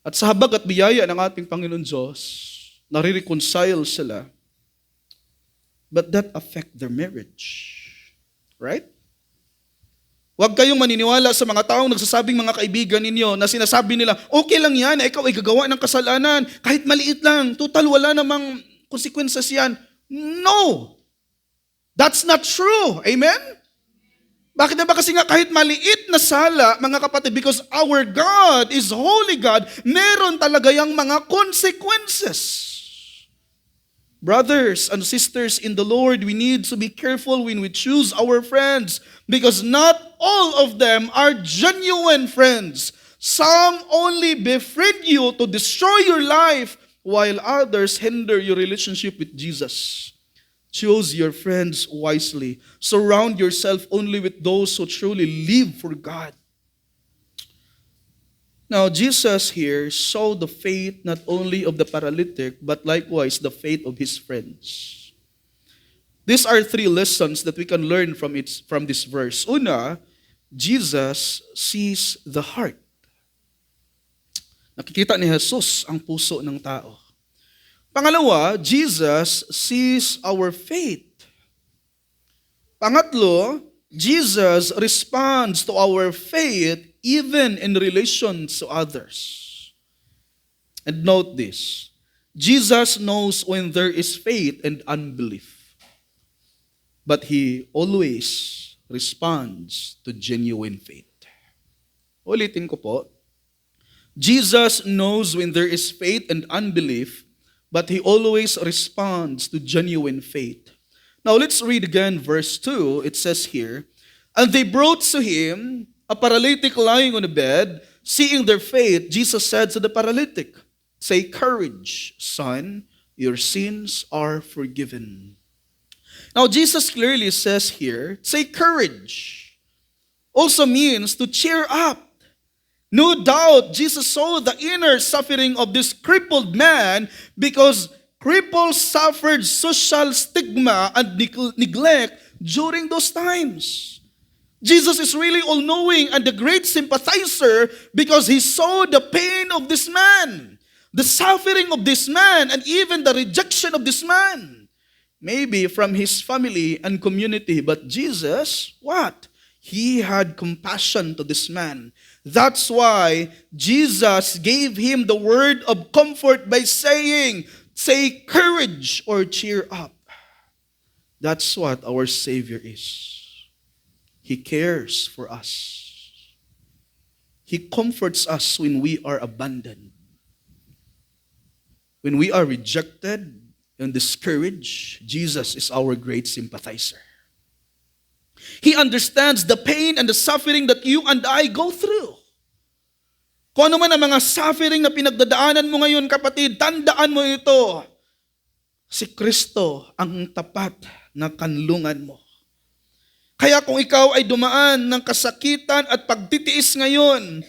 At sa habag at biyaya ng ating Panginoon Diyos, nare-reconcile sila. But that affect their marriage. Right? Huwag kayong maniniwala sa mga taong nagsasabing mga kaibigan ninyo na sinasabi nila, okay lang yan, ikaw ay gagawa ng kasalanan, kahit maliit lang, total wala namang consequences yan. No! That's not true. Amen? Bakit ba? Kasi nga kahit maliit na sala, mga kapatid, because our God is holy God, meron talaga yung mga consequences. Brothers and sisters in the Lord, we need to be careful when we choose our friends because not all of them are genuine friends. Some only befriend you to destroy your life while others hinder your relationship with Jesus. Choose your friends wisely. Surround yourself only with those who truly live for God. Now, Jesus here showed the faith not only of the paralytic, but likewise the faith of his friends. These are three lessons that we can learn from this verse. Una, Jesus sees the heart. Nakikita ni Jesus ang puso ng tao. Pangalawa, Jesus sees our faith. Pangatlo, Jesus responds to our faith even in relation to others. And note this, Jesus knows when there is faith and unbelief, but he always responds to genuine faith. Ulitin ko po, Jesus knows when there is faith and unbelief, but he always responds to genuine faith. Now let's read again verse 2. It says here, and they brought to him a paralytic lying on a bed. Seeing their faith, Jesus said to the paralytic, "Take courage, son, your sins are forgiven." Now Jesus clearly says here, take courage also means to cheer up. No doubt Jesus saw the inner suffering of this crippled man because cripples suffered social stigma and neglect during those times. Jesus is really all-knowing and a great sympathizer because he saw the pain of this man, the suffering of this man, and even the rejection of this man. Maybe from his family and community, but Jesus, what? He had compassion to this man. That's why Jesus gave him the word of comfort by saying, take courage or cheer up. That's what our Savior is. He cares for us. He comforts us when we are abandoned. When we are rejected and discouraged, Jesus is our great sympathizer. He understands the pain and the suffering that you and I go through. Kung ano man ang mga suffering na pinagdadaanan mo ngayon, kapatid, tandaan mo ito. Si Kristo ang tapat na kanlungan mo. Kaya kung ikaw ay dumaan ng kasakitan at pagtitiis ngayon,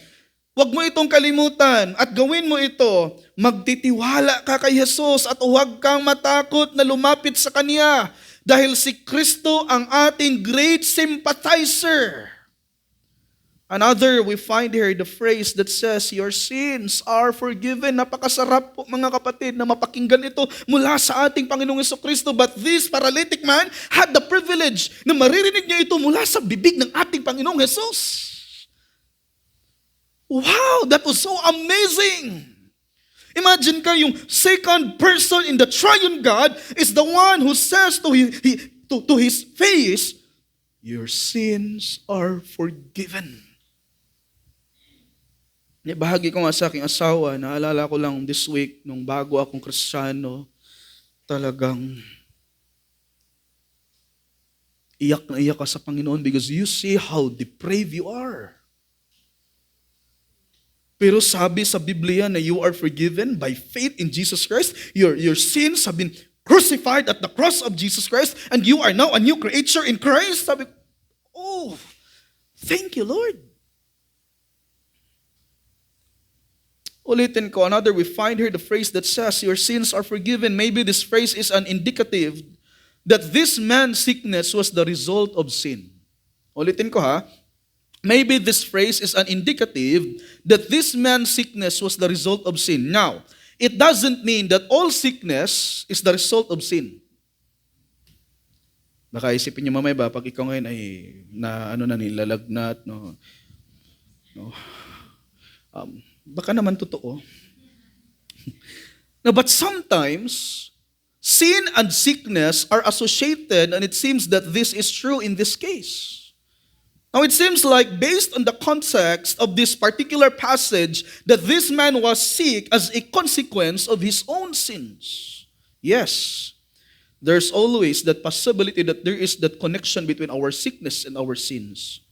huwag mo itong kalimutan at gawin mo ito. Magtitiwala ka kay Jesus at huwag kang matakot na lumapit sa Kanya dahil si Kristo ang ating great sympathizer. Another, we find here the phrase that says, your sins are forgiven. Napakasarap po mga kapatid na mapakinggan ito mula sa ating Panginoong Jesucristo. But this paralytic man had the privilege na maririnig niya ito mula sa bibig ng ating Panginoong Jesus. Wow, that was so amazing. Imagine ka, yung second person in the triune God is the one who says to his face, your sins are forgiven. Bahagi ko nga sa aking asawa, naalala ko lang this week, nung bago akong Kristiyano, talagang iyak na iyak ka sa Panginoon because you see how depraved you are. Pero sabi sa Biblia na you are forgiven by faith in Jesus Christ. Your sins have been crucified at the cross of Jesus Christ and you are now a new creature in Christ. Sabi, oh, thank you, Lord. Ulitin ko, another, we find here the phrase that says, your sins are forgiven. Maybe this phrase is an indicative that this man's sickness was the result of sin. Ulitin ko ha. Maybe this phrase is an indicative that this man's sickness was the result of sin. Now, it doesn't mean that all sickness is the result of sin. Baka isipin niyo mamaya ba, pag ikaw ngayon ay nilalagnat, baka naman totoo. No, but sometimes, sin and sickness are associated, and it seems that this is true in this case. Now, it seems like based on the context of this particular passage that this man was sick as a consequence of his own sins. Yes, there's always that possibility that there is that connection between our sickness and our sins.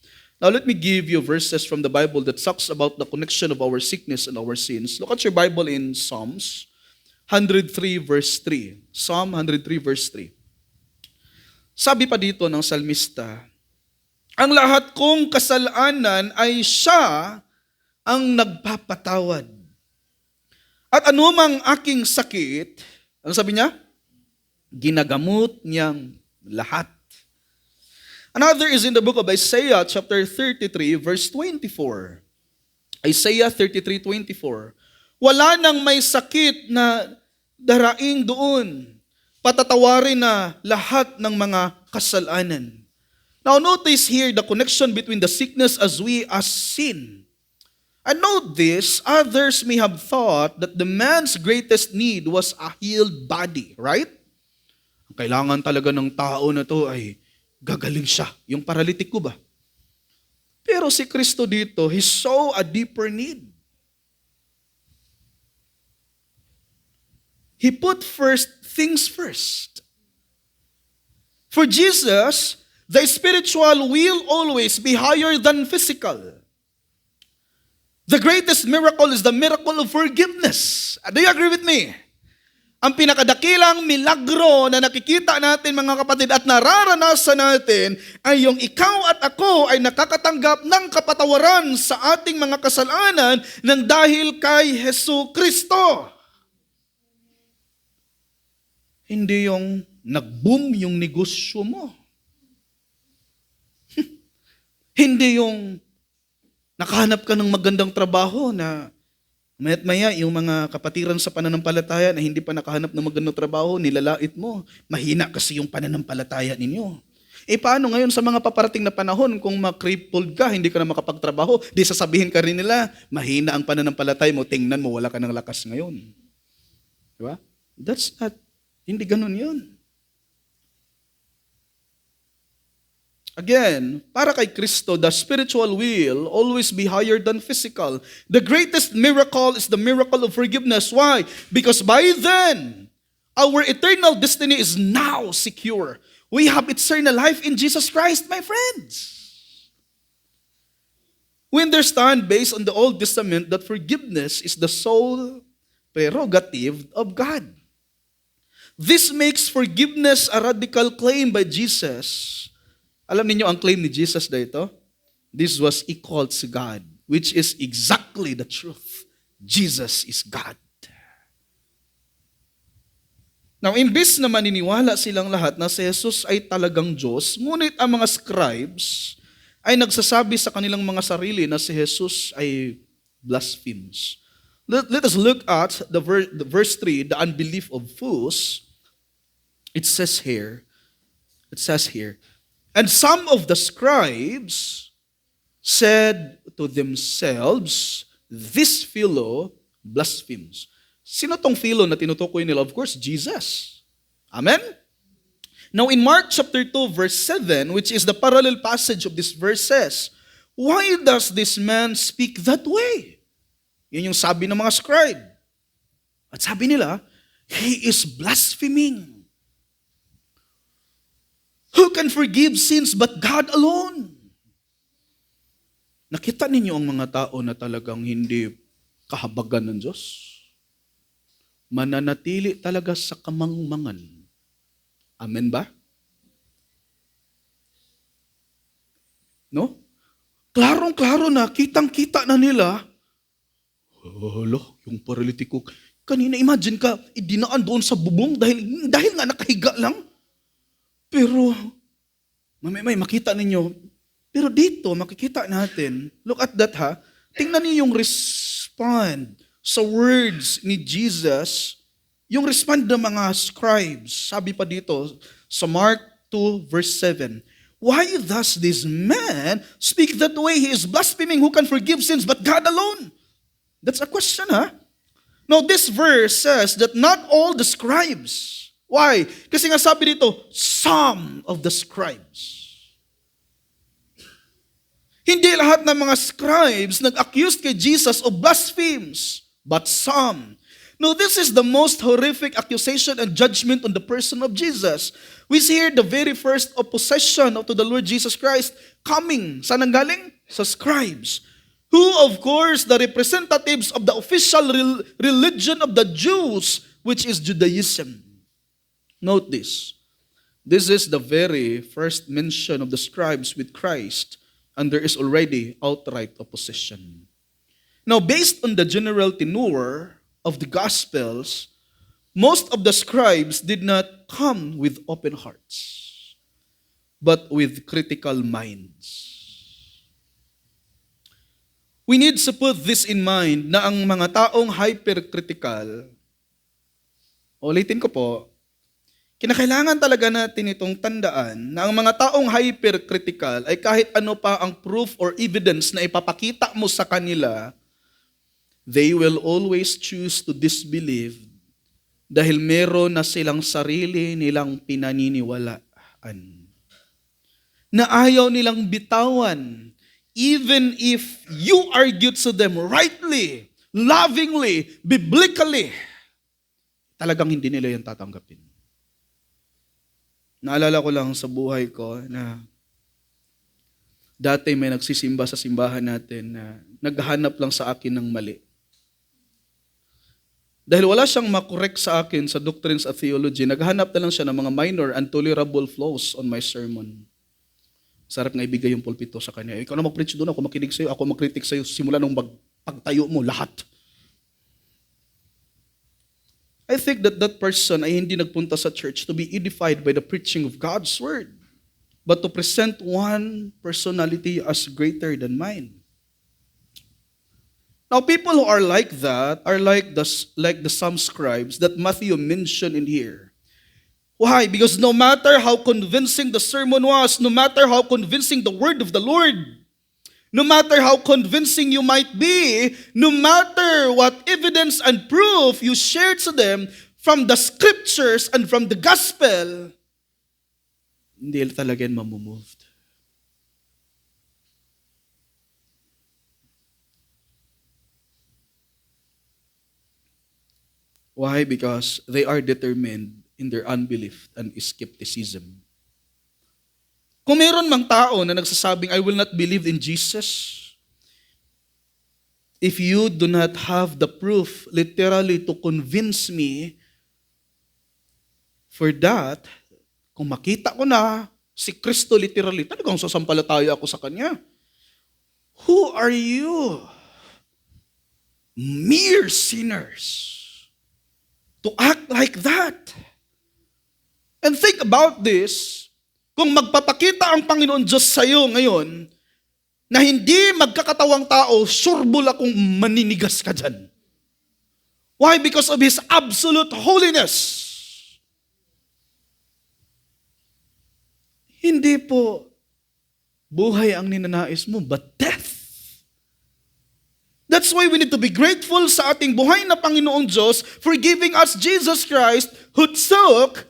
Now, let me give you verses from the Bible that talks about the connection of our sickness and our sins. Look at your Bible in Psalms 103 verse 3. Psalm 103 verse 3. Sabi pa dito ng salmista, ang lahat kong kasalanan ay siya ang nagpapatawad. At anumang aking sakit, ano sabi niya? Ginagamot niyang lahat. Another is in the book of Isaiah chapter 33 verse 24. Isaiah 33:24. Wala nang may sakit na daraing doon. Patatawarin na lahat ng mga kasalanan. Now notice here the connection between the sickness as sin. And note this, others may have thought that the man's greatest need was a healed body, right? Kailangan talaga ng tao na to ay gagaling siya. Yung paralytic ko ba? Pero si Kristo dito, he saw a deeper need. He put things first. For Jesus, the spiritual will always be higher than physical. The greatest miracle is the miracle of forgiveness. Do you agree with me? Ang pinakadakilang milagro na nakikita natin mga kapatid at nararanasan natin ay yung ikaw at ako ay nakakatanggap ng kapatawaran sa ating mga kasalanan ng dahil kay Hesus Kristo. Hindi yung nag-boom yung negosyo mo. Hindi yung nakahanap ka ng magandang trabaho na maya't maya yung mga kapatiran sa pananampalataya na hindi pa nakahanap ng magandang trabaho, nilalait mo. Mahina kasi yung pananampalataya ninyo. Paano ngayon sa mga paparating na panahon kung ma-crippled ka, hindi ka na makapagtrabaho, di sasabihin ka rin nila, mahina ang pananampalataya mo, tingnan mo, wala ka ng lakas ngayon. Diba? Hindi ganun yun. Again, para kay Kristo, the spiritual will always be higher than physical. The greatest miracle is the miracle of forgiveness. Why? Because by then, our eternal destiny is now secure. We have eternal life in Jesus Christ, my friends. We understand based on the Old Testament that forgiveness is the sole prerogative of God. This makes forgiveness a radical claim by Jesus. Alam niyo ang claim ni Jesus dito? This was equal to God, which is exactly the truth. Jesus is God. Now, imbis na maniniwala silang lahat na si Jesus ay talagang Diyos, ngunit ang mga scribes ay nagsasabi sa kanilang mga sarili na si Jesus ay blasphemes. Let us look at the verse 3, the unbelief of fools. It says here, and some of the scribes said to themselves, "This fellow blasphemes." Sino tong fellow na tinutukoy nila? Of course, Jesus. Amen? Now in Mark chapter 2 verse 7, which is the parallel passage of these verses, why does this man speak that way? Yun yung sabi ng mga scribe. At sabi nila, he is blaspheming. Who can forgive sins but God alone? Nakita ninyo ang mga tao na talagang hindi kahabagan ng Diyos? Mananatili talaga sa kamangmangan. Amen ba? No? Klarong-klaro na, kitang-kita na nila. Yung paralitiko. Kanina, imagine ka, idinaan doon sa bubong dahil nga nakahiga lang. Pero, may makita ninyo. Pero dito, makikita natin, look at that ha, tingnan niyo yung respond sa words ni Jesus, yung respond ng mga scribes. Sabi pa dito sa Mark 2 verse 7, why does this man speak that way? He is blaspheming. Who can forgive sins but God alone? That's a question, ha? Now, this verse says that not all the scribes. Why? Kasi nga sabi dito, some of the scribes. Hindi lahat ng mga scribes nag-accuse kay Jesus of blasphemes, but some. Now, this is the most horrific accusation and judgment on the person of Jesus. We see here the very first opposition to the Lord Jesus Christ coming. Saan ang galing? Sa scribes. Who, of course, the representatives of the official religion of the Jews, which is Judaism. Note this. This is the very first mention of the scribes with Christ, and there is already outright opposition. Now, based on the general tenor of the Gospels, most of the scribes did not come with open hearts, but with critical minds. We need to put this in mind na ang mga taong hypercritical, ulitin ko po, kinakailangan talaga natin itong tandaan na ang mga taong hypercritical ay kahit ano pa ang proof or evidence na ipapakita mo sa kanila, they will always choose to disbelieve dahil meron na silang sarili nilang pinaniniwalaan. Na ayaw nilang bitawan even if you argued to them rightly, lovingly, biblically, talagang hindi nila yan tatanggapin. Naalala ko lang sa buhay ko na dati may nagsisimba sa simbahan natin na naghahanap lang sa akin ng mali. Dahil wala siyang makorek sa akin sa doctrines at theology, naghahanap na lang siya ng mga minor and tolerable flaws on my sermon. Sarap nga ibigay yung pulpito sa kanya. Ikaw na mag-preach doon, ako makinig sa'yo, ako mag-critic sa'yo, simula nung pagtayo mo, lahat. I think that person ay hindi nagpunta sa church to be edified by the preaching of God's word, but to present one personality as greater than mine. Now, people who are like that are like the some scribes that Matthew mentioned in here. Why? Because no matter how convincing the sermon was, no matter how convincing the word of the Lord, no matter how convincing you might be, no matter what evidence and proof you share to them from the scriptures and from the gospel, hindi talaga yan mamumoved. Why? Because they are determined in their unbelief and skepticism. Kung meron mang tao na nagsasabing, I will not believe in Jesus, if you do not have the proof literally to convince me for that, kung makita ko na si Kristo literally, talagang sasampalataya ako sa Kanya. Who are you? Mere sinners to act like that. And think about this, kung magpapakita ang Panginoon Diyos sa iyo ngayon, na hindi magkakatawang tao, sureball akong maninigas ka dyan. Why? Because of His absolute holiness. Hindi po buhay ang ninanais mo, but death. That's why we need to be grateful sa ating buhay na Panginoong Diyos for giving us Jesus Christ who took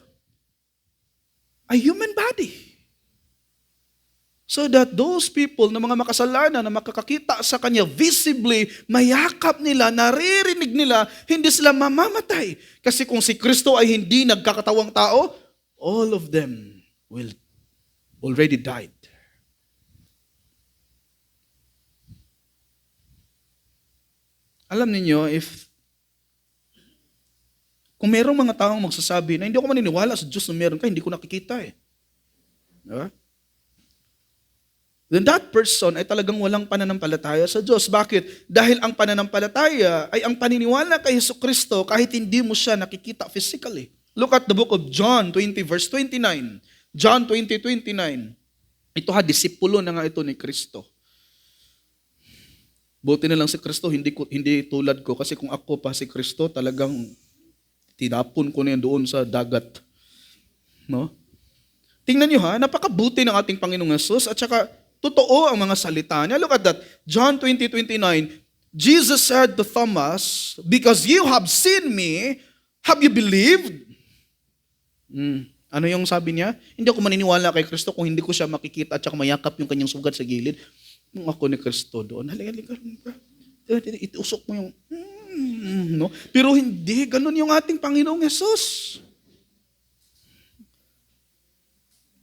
a human body. So that those people na mga makasalanan na makakakita sa Kanya visibly, mayakap nila, naririnig nila, hindi sila mamamatay. Kasi kung si Kristo ay hindi nagkakatawang tao, all of them will already died. Alam niyo, kung merong mga taong magsasabi na hindi ako maniniwala sa Diyos na meron ka, hindi ko nakikita eh. Diba? Then that person ay talagang walang pananampalataya sa Diyos. Bakit? Dahil ang pananampalataya ay ang paniniwala kay Jesucristo kahit hindi mo siya nakikita physically. Look at the book of John 20 verse 29. John 20:29. Ito disipulo na nga ito ni Kristo. Buti na lang si Kristo, hindi tulad ko. Kasi kung ako pa si Kristo, talagang tinapon ko na yan doon sa dagat. No? Tingnan nyo napakabuti ng ating Panginoong Yesus at saka totoo ang mga salita niya. Look at that. John 20:29. Jesus said to Thomas, "Because you have seen me, have you believed?" Ano yung sabi niya? Hindi ako maniniwala kay Kristo kung hindi ko siya makikita at saka mayakap yung kanyang sugat sa gilid. Nung ako ni Kristo doon, halika, itusok mo yung, no? Pero hindi, ganun yung ating Panginoong Yesus.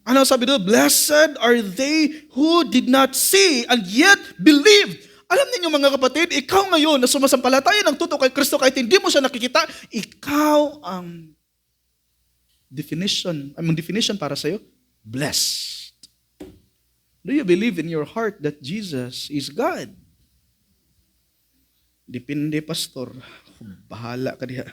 Ano sabi doon? Blessed are they who did not see and yet believed. Alam niyo mga kapatid, ikaw ngayon na sumasampalataya ng totoo kay Kristo kahit hindi mo siya nakikita, ikaw ang definition para sa'yo, blessed. Do you believe in your heart that Jesus is God? Depende, pastor. Bahala ka diha.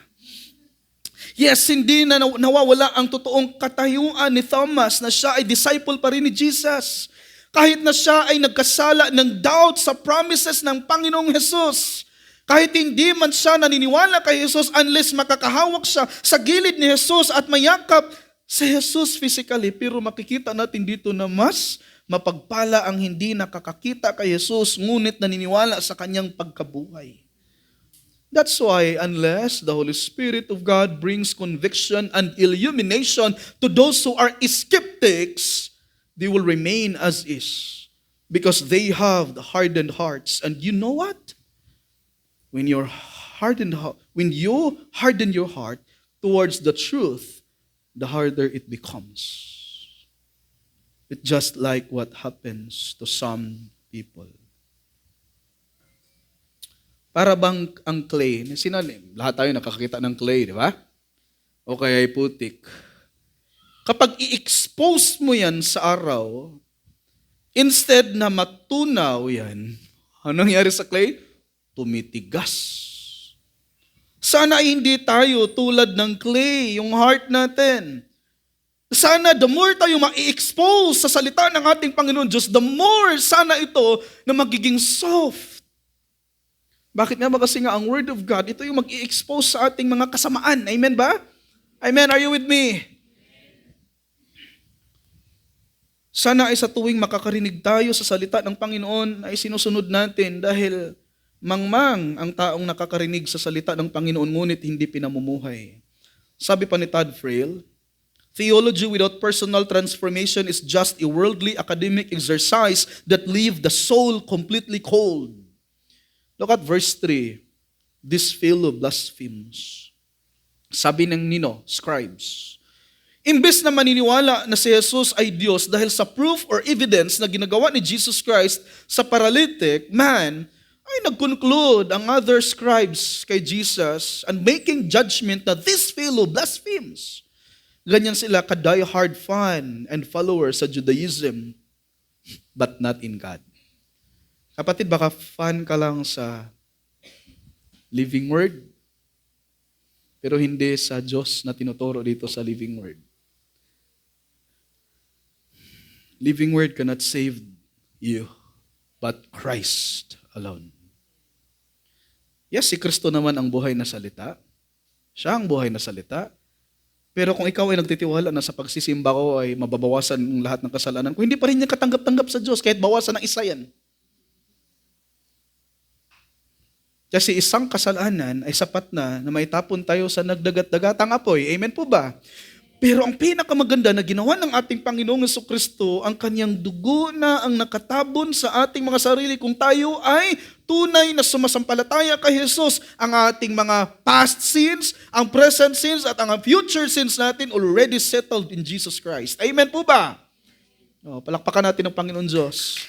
Yes, hindi na nawawala ang totoong katayuan ni Thomas na siya ay disciple pa rin ni Jesus. Kahit na siya ay nagkasala ng doubt sa promises ng Panginoong Jesus. Kahit hindi man siya naniniwala kay Jesus unless makakahawak siya sa gilid ni Jesus at mayakap si Jesus physically. Pero makikita natin dito na mas mapagpala ang hindi nakakakita kay Jesus ngunit naniniwala sa kanyang pagkabuhay. That's why unless the Holy Spirit of God brings conviction and illumination to those who are skeptics, they will remain as is because they have the hardened hearts. And you know what? When you harden your heart towards the truth, the harder it becomes. It's just like what happens to some people. Para bang ang clay, lahat tayo nakakita ng clay, di ba? O kaya ay putik. Kapag i-expose mo yan sa araw, instead na matunaw yan, anong nangyari sa clay? Tumitigas. Sana hindi tayo tulad ng clay, yung heart natin. Sana the more tayo ma-expose sa salita ng ating Panginoon Diyos, the more sana ito na magiging soft. Bakit nga ba? Kasi nga ang Word of God, ito yung mag-i-expose sa ating mga kasamaan. Amen ba? Amen. Are you with me? Sana ay sa tuwing makakarinig tayo sa salita ng Panginoon ay sinusunod natin dahil mangmang ang taong nakakarinig sa salita ng Panginoon ngunit hindi pinamumuhay. Sabi pa ni Todd Frail, theology without personal transformation is just a worldly academic exercise that leave the soul completely cold. Look at verse 3. This fellow blasphemes. Sabi ng scribes. Imbes na maniniwala na si Jesus ay Diyos dahil sa proof or evidence na ginagawa ni Jesus Christ sa paralytic man, ay nag-conclude ang other scribes kay Jesus and making judgment na this fellow blasphemes. Ganyan sila ka-die-hard fan and followers sa Judaism, but not in God. Kapatid, baka fan ka lang sa Living Word, pero hindi sa Diyos na tinuturo dito sa Living Word. Living Word cannot save you, but Christ alone. Yes, si Kristo naman ang buhay na salita. Siya ang buhay na salita. Pero kung ikaw ay nagtitiwala na sa pagsisimba ko ay mababawasan ang lahat ng kasalanan, kung hindi pa rin niya katanggap-tanggap sa Diyos, kahit bawasan ng isa yan. Kasi isang kasalanan ay sapat na maitapon tayo sa nagdagat-dagatang apoy. Amen po ba? Pero ang pinakamaganda na ginawa ng ating Panginoong Jesucristo, ang kanyang dugo na ang nakatabon sa ating mga sarili kung tayo ay tunay na sumasampalataya kay Jesus. Ang ating mga past sins, ang present sins, at ang future sins natin already settled in Jesus Christ. Amen po ba? Palakpakan natin ang Panginoon Diyos.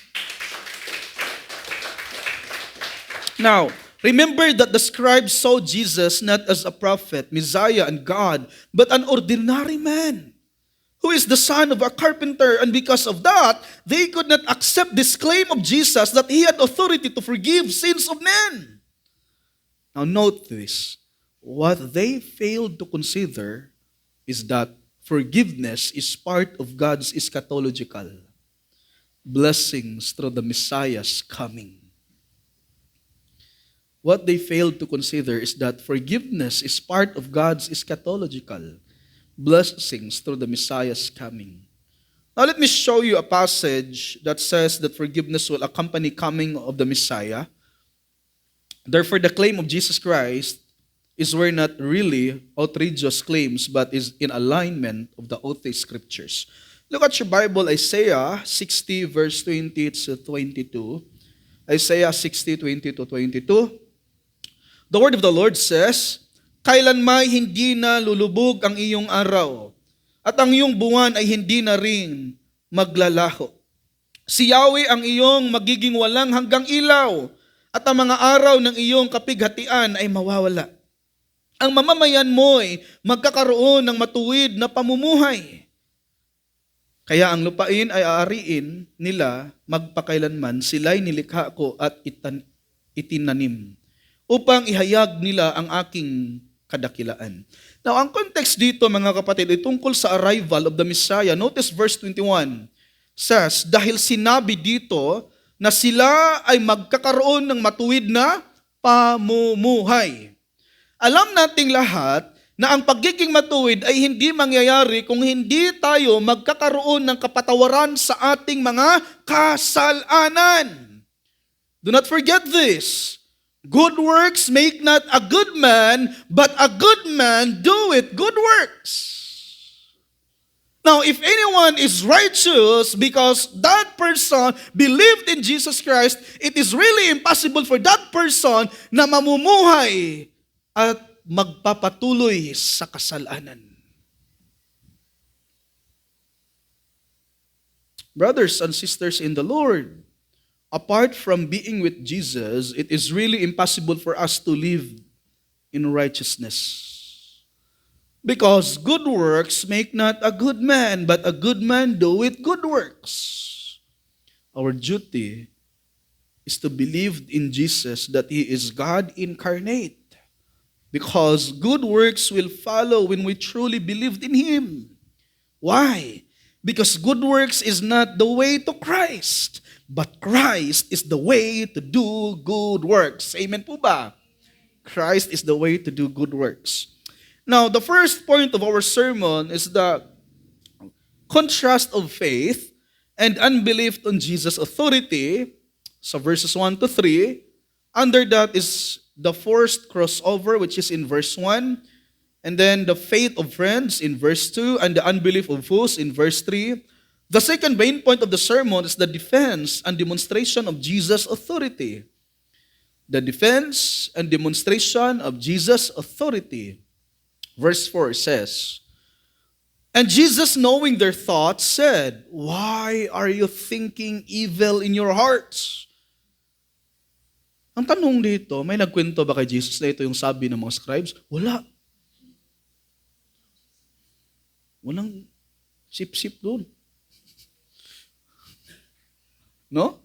Now, remember that the scribes saw Jesus not as a prophet, Messiah, and God, but an ordinary man who is the son of a carpenter. And because of that, they could not accept this claim of Jesus that he had authority to forgive sins of men. Now note this. What they failed to consider is that forgiveness is part of God's eschatological blessings through the Messiah's coming. What they failed to consider is that forgiveness is part of God's eschatological blessings through the Messiah's coming. Now let me show you a passage that says that forgiveness will accompany coming of the Messiah. Therefore, the claim of Jesus Christ were not really outrageous claims, but is in alignment of the Old Scriptures. Look at your Bible, Isaiah 60 verse 20 to 22. Isaiah 60, 20 to 22. The word of the Lord says, kailanmay hindi na lulubog ang iyong araw, at ang iyong buwan ay hindi na rin maglalaho. Si Yahweh ang iyong magiging walang hanggang ilaw, at ang mga araw ng iyong kapighatian ay mawawala. Ang mamamayan mo'y magkakaroon ng matuwid na pamumuhay. Kaya ang lupain ay aariin nila magpakailanman, sila'y nilikha ko at itinanim, upang ihayag nila ang aking kadakilaan. Now, ang context dito, mga kapatid, ay tungkol sa arrival of the Messiah. Notice verse 21 says, dahil sinabi dito na sila ay magkakaroon ng matuwid na pamumuhay. Alam nating lahat na ang pagiging matuwid ay hindi mangyayari kung hindi tayo magkakaroon ng kapatawaran sa ating mga kasalanan. Do not forget this. Good works make not a good man, but a good man doeth good works. Now, if anyone is righteous because that person believed in Jesus Christ, it is really impossible for that person na mamumuhay at magpapatuloy sa kasalanan. Brothers and sisters in the Lord, apart from being with Jesus, it is really impossible for us to live in righteousness. Because good works make not a good man, but a good man doeth good works. Our duty is to believe in Jesus that He is God incarnate. Because good works will follow when we truly believed in Him. Why? Because good works is not the way to Christ. But Christ is the way to do good works. Amen po ba? Christ is the way to do good works. Now, the first point of our sermon is the contrast of faith and unbelief on Jesus' authority. So verses 1 to 3. Under that is the forced crossover, which is in verse 1. And then the faith of friends in verse 2. And the unbelief of fools in verse 3. The second main point of the sermon is the defense and demonstration of Jesus' authority. The defense and demonstration of Jesus' authority. Verse 4 says, and Jesus, knowing their thoughts, said, why are you thinking evil in your hearts? Ang tanong dito, may nagkwento ba kay Jesus na ito yung sabi ng mga scribes? Wala. Walang sip-sip doon. No?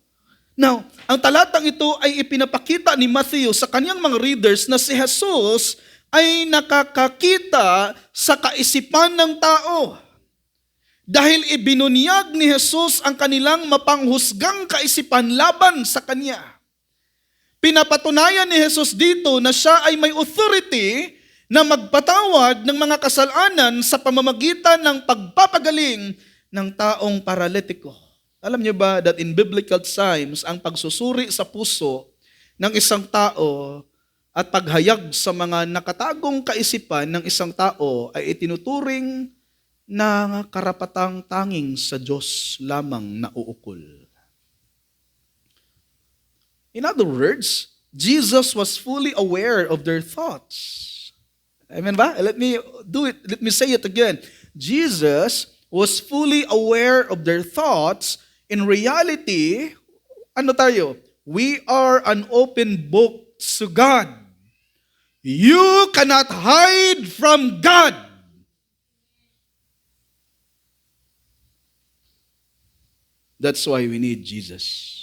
Now, ang talatang ito ay ipinapakita ni Matthew sa kanyang mga readers na si Jesus ay nakakakita sa kaisipan ng tao. Dahil ibinunyag ni Jesus ang kanilang mapanghusgang kaisipan laban sa kanya. Pinapatunayan ni Jesus dito na siya ay may authority na magpatawad ng mga kasalanan sa pamamagitan ng pagpapagaling ng taong paralitiko. Alam niyo ba that in biblical times, ang pagsusuri sa puso ng isang tao at paghayag sa mga nakatagong kaisipan ng isang tao ay itinuturing na karapatang tanging sa Diyos lamang nauukol. In other words, Jesus was fully aware of their thoughts. Amen ba? Let me say it again. Jesus was fully aware of their thoughts. In reality, ano tayo? We are an open book to God. You cannot hide from God. That's why we need Jesus.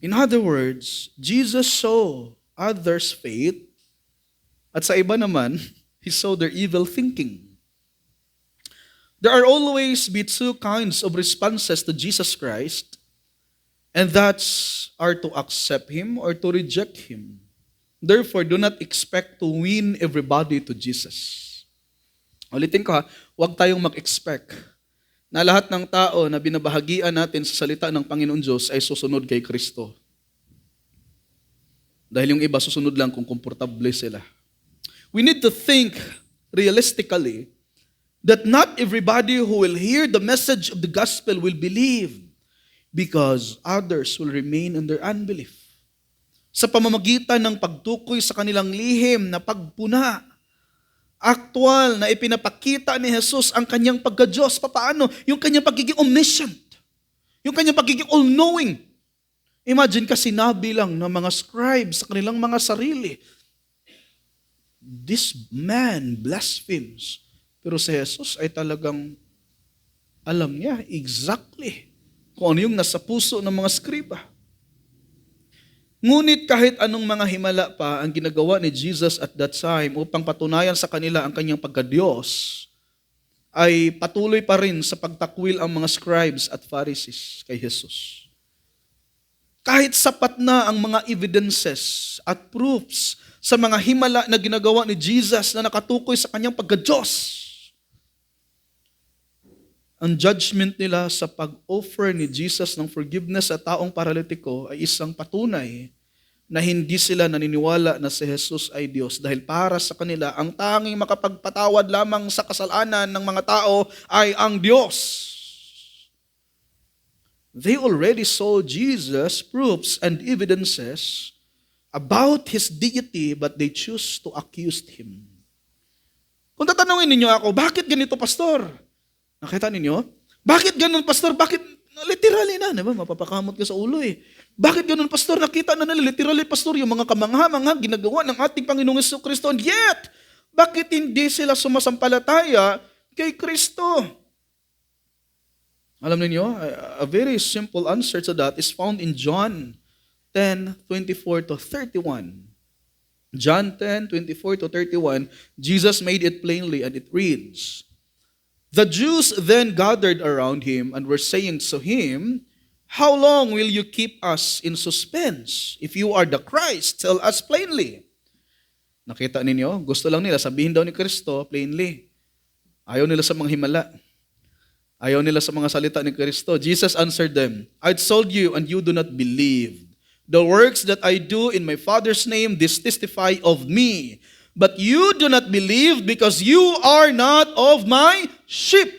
In other words, Jesus saw others' faith, at sa iba naman, He saw their evil thinking. There are always be two kinds of responses to Jesus Christ, and that's are to accept Him or to reject Him. Therefore, do not expect to win everybody to Jesus. Ulitin ko ha, huwag tayong mag-expect na lahat ng tao na binabahagian natin sa salita ng Panginoon Diyos ay susunod kay Kristo. Dahil yung iba susunod lang kung komportable sila. We need to think realistically that not everybody who will hear the message of the gospel will believe because others will remain in their unbelief. Sa pamamagitan ng pagtukoy sa kanilang lihim na pagpuna, aktual na ipinapakita ni Jesus ang kanyang pagka-Diyos. Paano? Yung kanyang pagiging omniscient. Yung kanyang pagiging all-knowing. Imagine ka sinabi lang ng mga scribes sa kanilang mga sarili, this man blasphemes. Pero si Jesus ay talagang alam niya exactly kung ano yung nasa puso ng mga skriba. Ngunit kahit anong mga himala pa ang ginagawa ni Jesus at that time upang patunayan sa kanila ang kanyang pagka-Diyos, ay patuloy pa rin sa pagtakwil ang mga scribes at Pharisees kay Jesus. Kahit sapat na ang mga evidences at proofs sa mga himala na ginagawa ni Jesus na nakatukoy sa kanyang pagka-Diyos, ang judgment nila sa pag-offer ni Jesus ng forgiveness sa taong paralitiko ay isang patunay na hindi sila naniniwala na si Jesus ay Diyos dahil para sa kanila, ang tanging makapagpatawad lamang sa kasalanan ng mga tao ay ang Diyos. They already saw Jesus' proofs and evidences about His deity but they choose to accuse Him. Kung tatanungin ninyo ako, bakit ganito, pastor? Nakita ninyo? Bakit ganun, pastor? Bakit? Literally na, diba? Mapapakamot ka sa ulo eh. Bakit ganun, pastor? Nakita na nila, literally, pastor, yung mga kamangha-mangha ginagawa ng ating Panginoong Jesucristo. And yet, bakit hindi sila sumasampalataya kay Kristo? Alam niyo, a very simple answer to that is found in John 10:24-31. John 10:24-31, Jesus made it plainly and it reads, the Jews then gathered around Him and were saying to Him, how long will you keep us in suspense? If you are the Christ, tell us plainly. Nakita ninyo? Gusto lang nila, sabihin daw ni Kristo plainly. Ayaw nila sa mga himala. Ayaw nila sa mga salita ni Kristo. Jesus answered them, I told you and you do not believe. The works that I do in my Father's name, this testify of me. But you do not believe because you are not of my sheep.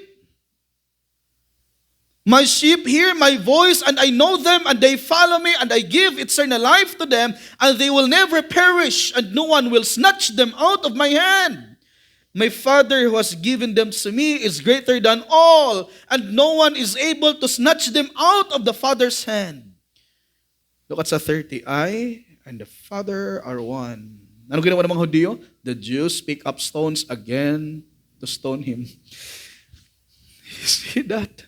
My sheep hear my voice and I know them and they follow me and I give eternal life to them and they will never perish and no one will snatch them out of my hand. My Father who has given them to me is greater than all and no one is able to snatch them out of the Father's hand. Look at sa 30. I and the Father are one. Ano ginawa ng mga Hudyo? The Jews pick up stones again to stone Him. You see that?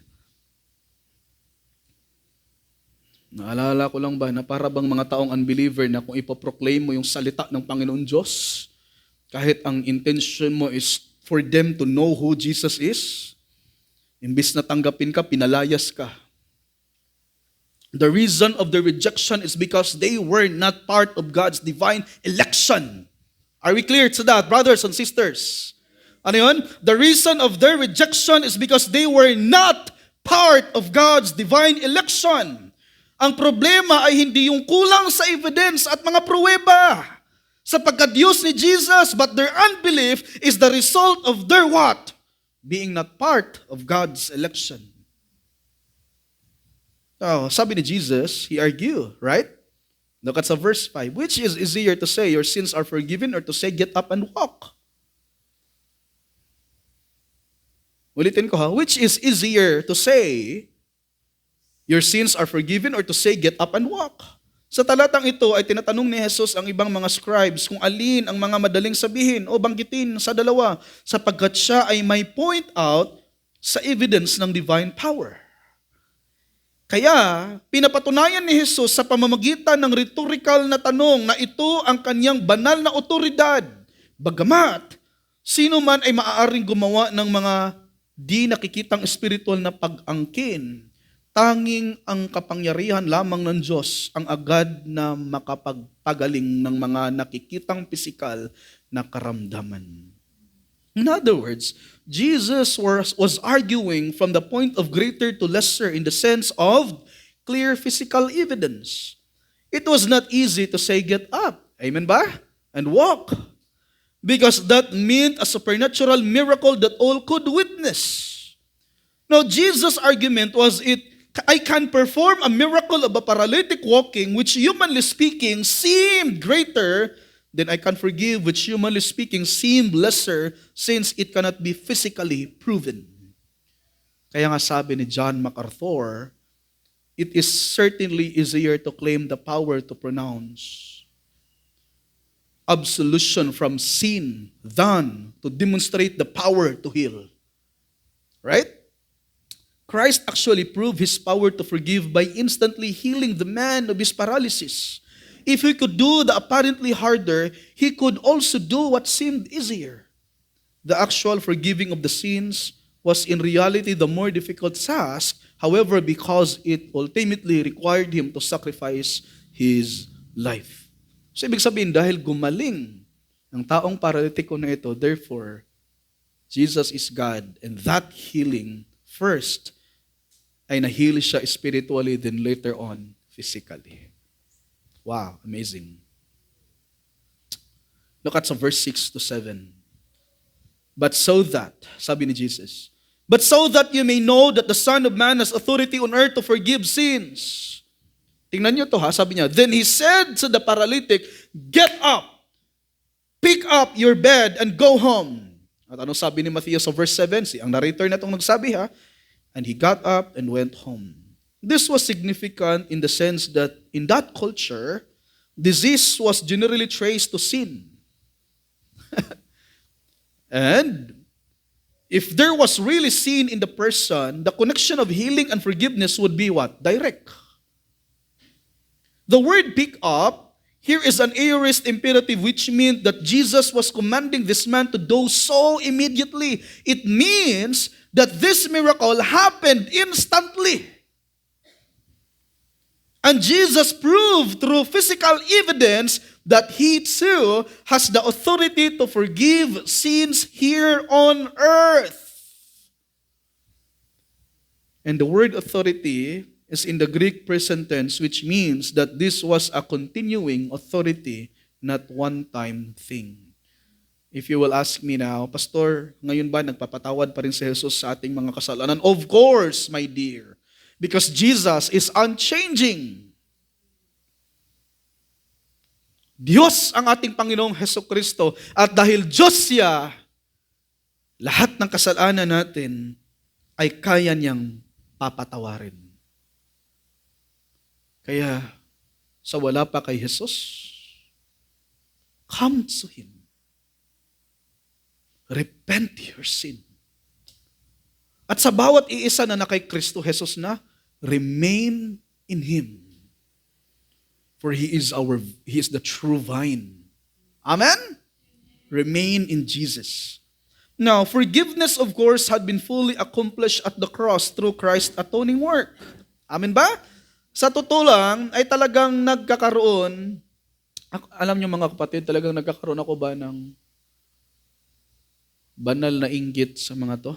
Naalala ko lang ba na para bang mga taong unbeliever na kung ipoproclaim mo yung salita ng Panginoon Diyos, kahit ang intention mo is for them to know who Jesus is, imbis na tanggapin ka, pinalayas ka. The reason of their rejection is because they were not part of God's divine election. Are we clear to that, brothers and sisters? Ano yun? The reason of their rejection is because they were not part of God's divine election. Ang problema ay hindi yung kulang sa evidence at mga pruweba. Sapagkat Diyos ni Jesus, but their unbelief is the result of their what? Being not part of God's election. So, sabi ni Jesus, He argued, right? Look at sa verse 5. Which is easier to say, your sins are forgiven, or to say, get up and walk? Ulitin ko ha. Which is easier to say, your sins are forgiven, or to say, get up and walk? Sa talatang ito ay tinatanong ni Jesus ang ibang mga scribes kung alin ang mga madaling sabihin o banggitin sa dalawa, sapagkat siya ay may point out sa evidence ng divine power. Kaya, pinapatunayan ni Jesus sa pamamagitan ng rhetorical na tanong na ito ang kanyang banal na otoridad. Bagamat, sino man ay maaaring gumawa ng mga di nakikitang espiritual na pag-angkin, tanging ang kapangyarihan lamang ng Diyos ang agad na makapagpagaling ng mga nakikitang pisikal na karamdaman. In other words, Jesus was arguing from the point of greater to lesser in the sense of clear physical evidence. It was not easy to say, get up, amen ba? And walk. Because that meant a supernatural miracle that all could witness. Now, Jesus' argument was I can perform a miracle of a paralytic walking, which humanly speaking seemed greater, then I can forgive, which humanly speaking seemed lesser, since it cannot be physically proven. Kaya nga sabi ni John MacArthur, it is certainly easier to claim the power to pronounce absolution from sin than to demonstrate the power to heal. Right? Christ actually proved His power to forgive by instantly healing the man of his paralysis. If He could do the apparently harder, He could also do what seemed easier. The actual forgiving of the sins was in reality the more difficult task, however, because it ultimately required Him to sacrifice His life. So ibig sabihin, dahil gumaling ang taong paralitiko na ito, therefore, Jesus is God, and that healing first ay nahili siya spiritually, then later on, physically. Wow, amazing. Look at some verse 6 to 7. But so that, sabi ni Jesus, but so that you may know that the Son of Man has authority on earth to forgive sins. Tingnan niyo to ha, sabi niya, then He said to the paralytic, get up, pick up your bed, and go home. At ano sabi ni Matthew sa verse 7? Ang narrator na itong nagsabi ha, and he got up and went home. This was significant in the sense that in that culture, disease was generally traced to sin. And if there was really sin in the person, the connection of healing and forgiveness would be what? Direct. The word pick up here is an aorist imperative, which means that Jesus was commanding this man to do so immediately. It means that this miracle happened instantly. And Jesus proved through physical evidence that He too has the authority to forgive sins here on earth. And the word authority is in the Greek present tense, which means that this was a continuing authority, not one-time thing. If you will ask me now, Pastor, ngayon ba nagpapatawad pa rin si Jesus sa ating mga kasalanan? Of course, my dear. Because Jesus is unchanging. Diyos ang ating Panginoong Hesukristo. At dahil Diyos siya, lahat ng kasalanan natin ay kaya niyang papatawarin. Kaya, sa wala pa kay Jesus, come to Him. Repent your sin. At sa bawat iisa na kay Kristo Jesus na, remain in Him. For He is the true vine. Amen? Remain in Jesus. Now, forgiveness, of course, had been fully accomplished at the cross through Christ's atoning work. Amen ba? Sa totoo lang, ay talagang nagkakaroon, alam niyo mga kapatid, talagang nagkakaroon ako ba ng banal na inggit sa mga to?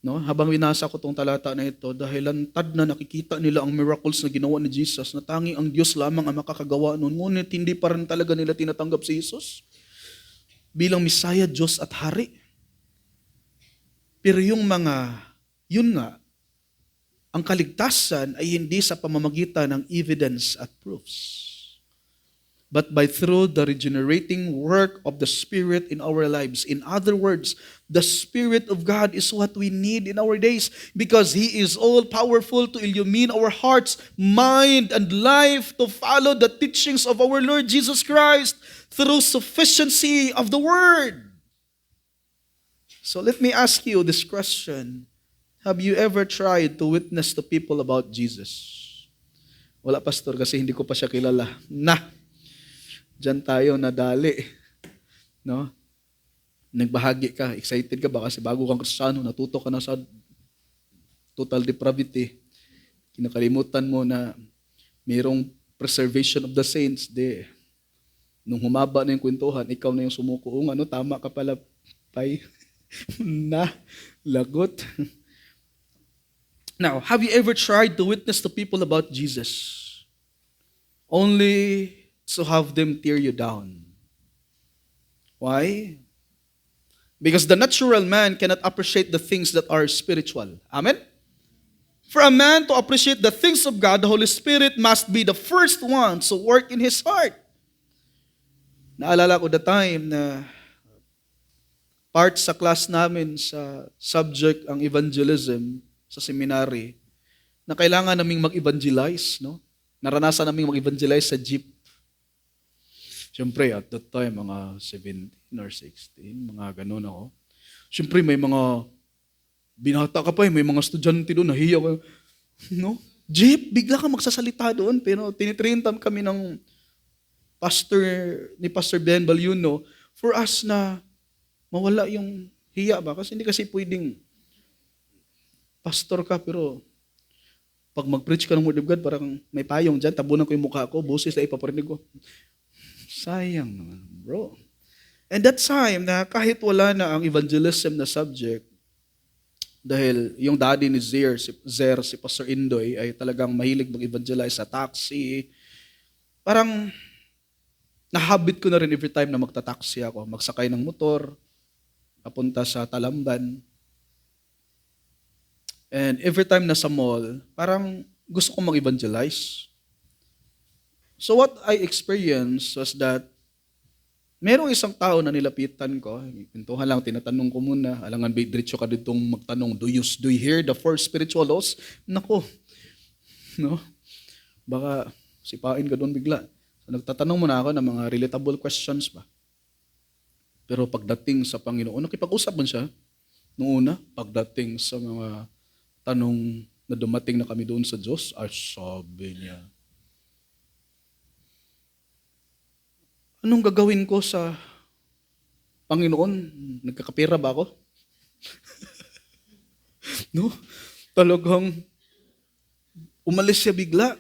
No? Habang binasa ko tong talata na ito, dahil lantad na nakikita nila ang miracles na ginawa ni Jesus, na tanging ang Diyos lamang ang makakagawa noon, ngunit hindi pa rin talaga nila tinatanggap si Jesus bilang Messiah, Diyos at Hari. Pero yun nga, ang kaligtasan ay hindi sa pamamagitan ng evidence at proofs, but by through the regenerating work of the Spirit in our lives. In other words, the Spirit of God is what we need in our days because He is all-powerful to illumine our hearts, mind, and life to follow the teachings of our Lord Jesus Christ through sufficiency of the Word. So let me ask you this question. Have you ever tried to witness to people about Jesus? Wala, pastor, kasi hindi ko pa siya kilala. Diyan tayo nadali. No? Nagbahagi ka, excited ka ba kasi bago kang Kristiyano, natuto ka na sa total depravity. Kinakalimutan mo na mayroong preservation of the saints. Nung humaba na yung kwentuhan, ikaw na yung sumuko. Tama ka pala, pay. Lagot. Now, have you ever tried to witness to people about Jesus? Only to have them tear you down. Why? Because the natural man cannot appreciate the things that are spiritual. Amen? For a man to appreciate the things of God, the Holy Spirit must be the first one to work in his heart. Naalala ko the time na part sa class namin sa subject ang evangelism sa seminary, na kailangan naming mag-evangelize, no? Naranasan naming mag-evangelize sa jeep. Siyempre, at that time, mga 17 or 16, mga ganun ako. Siyempre, may mga binata ka pa, may mga estudyante doon, nahiya ka. No? Jeep, bigla ka magsasalita doon. Pero tinitrain kami ng Pastor Ben Balyuno for us na mawala yung hiya ba? Kasi hindi kasi pwedeng pastor ka, pero pag mag-preach ka ng Word of God, parang may payong dyan, tabunan ko yung mukha ko, boses na ipaparinig ko. Sayang naman, bro. And that time na kahit wala na ang evangelism na subject, dahil yung daddy ni Zer, si Pastor Indoy, ay talagang mahilig mag-evangelize sa taxi. Parang nahabit ko na rin every time na magta-taxi ako, magsakay ng motor, papunta sa Talamban. And every time na sa mall, parang gusto kong mag-evangelize. So what I experienced was that merong isang tao na nilapitan ko, pintuhan lang, tinatanong ko muna, alangan ba diretso ka ditong magtanong, do you hear the four spiritual laws? Nako, no? Baka sipain ka doon bigla. So nagtatanong muna ako ng mga relatable questions ba? Pero pagdating sa Panginoon, nakipag-usap man siya noong una, pagdating sa mga tanong na dumating na kami doon sa Diyos, sabi niya, anong gagawin ko sa Panginoon? Nagkakapira ba ako? No? Talagang umalis siya bigla.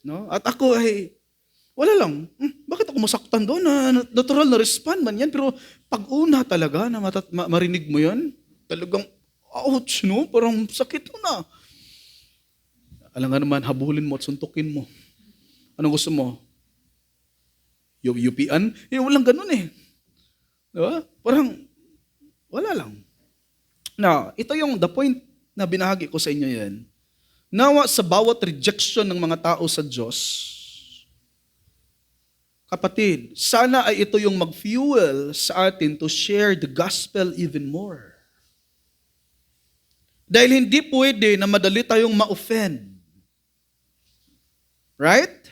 No? At ako ay, wala lang. Bakit ako masaktan doon? Natural na respond man yan. Pero pag una talaga na marinig mo yan, talagang, ouch, no? Parang sakit mo na. Alam nga naman, habulin mo at suntukin mo. Anong gusto mo? Yung UP-an, walang ganun eh. Diba? Parang, wala lang. Now, ito yung the point na binahagi ko sa inyo yan. Nawa sa bawat rejection ng mga tao sa Diyos, kapatid, sana ay ito yung mag-fuel sa atin to share the gospel even more. Dahil hindi pwede na madali tayong ma-offend. Right?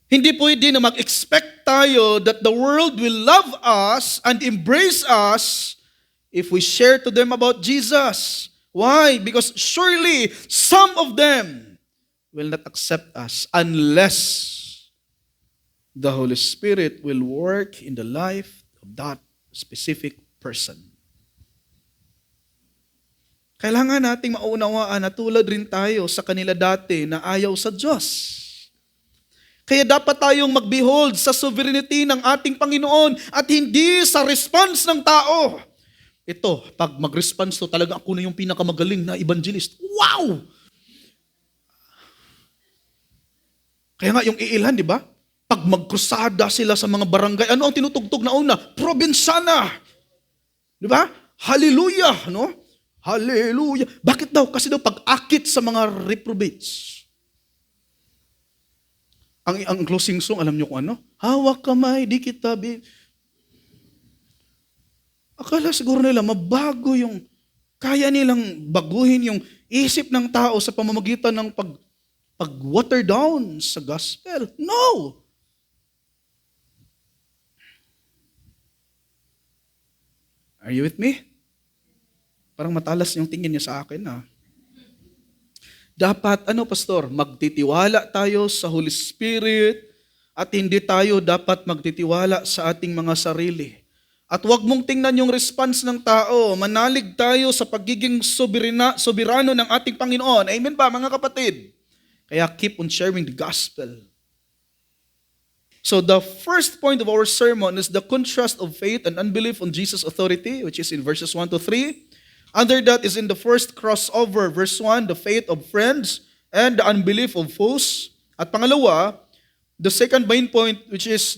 Hindi pwede na mag-expect tayo that the world will love us and embrace us if we share to them about Jesus. Why? Because surely some of them will not accept us unless the Holy Spirit will work in the life of that specific person. Kailangan nating maunawaan na tulad rin tayo sa kanila dati na ayaw sa Diyos. Kaya dapat tayong mag-behold sa sovereignty ng ating Panginoon at hindi sa response ng tao. ito, pag mag-response to, talaga ako na yung pinakamagaling na evangelist. Wow! Kaya nga yung iilan, di ba? Pag magkrusada sila sa mga barangay, ano ang tinutugtog na una? Probinsana! Di ba? Hallelujah! No? Hallelujah! Bakit daw? Kasi daw pag-akit sa mga reprobates. Ang closing song, alam niyo kung ano? Hawak kamay, di kita Akala siguro nila mabago yung, kaya nilang baguhin yung isip ng tao sa pamamagitan ng pag-water down sa gospel. No! Are you with me? Parang matalas yung tingin niya sa akin. Dapat, pastor, magtitiwala tayo sa Holy Spirit at hindi tayo dapat magtitiwala sa ating mga sarili. At huwag mong tingnan yung response ng tao. Manalig tayo sa pagiging soberano ng ating Panginoon. Amen ba, mga kapatid? Kaya keep on sharing the gospel. So the first point of our sermon is the contrast of faith and unbelief on Jesus' authority, which is in verses 1 to 3. Under that is in the first crossover, verse 1, the faith of friends and the unbelief of foes. At pangalawa, the second main point, which is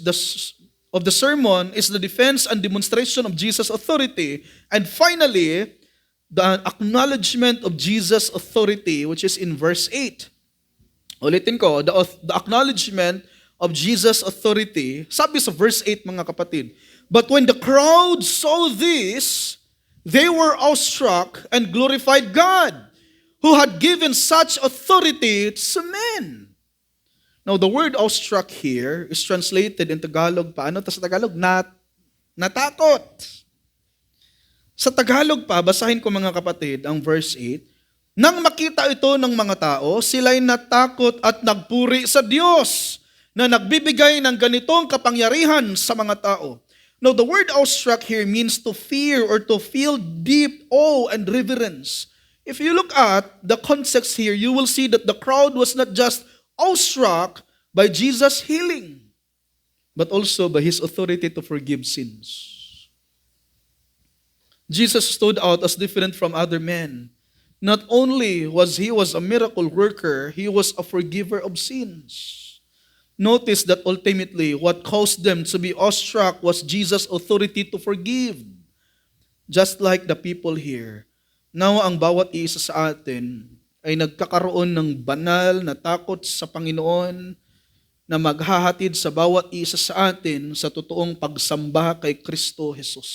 of the sermon, is the defense and demonstration of Jesus' authority. And finally, the acknowledgement of Jesus' authority, which is in verse 8. Ulitin ko, the acknowledgement of Jesus' authority. Sabi sa verse 8, mga kapatid, but when the crowd saw this, they were awestruck and glorified God, who had given such authority to men. Now, the word awestruck here is translated in Tagalog. Paano ito sa Tagalog? Natakot. Sa Tagalog pa, basahin ko mga kapatid, ang verse 8. Nang makita ito ng mga tao, sila'y natakot at nagpuri sa Diyos na nagbibigay ng ganitong kapangyarihan sa mga tao. Now, the word awestruck here means to fear or to feel deep awe and reverence. If you look at the context here, you will see that the crowd was not just awestruck by Jesus' healing, but also by His authority to forgive sins. Jesus stood out as different from other men. Not only was He a miracle worker, He was a forgiver of sins. Notice that ultimately, what caused them to be awestruck was Jesus' authority to forgive. Just like the people here. Now, ang bawat isa sa atin ay nagkakaroon ng banal na takot sa Panginoon na maghahatid sa bawat isa sa atin sa totoong pagsamba kay Kristo Jesus.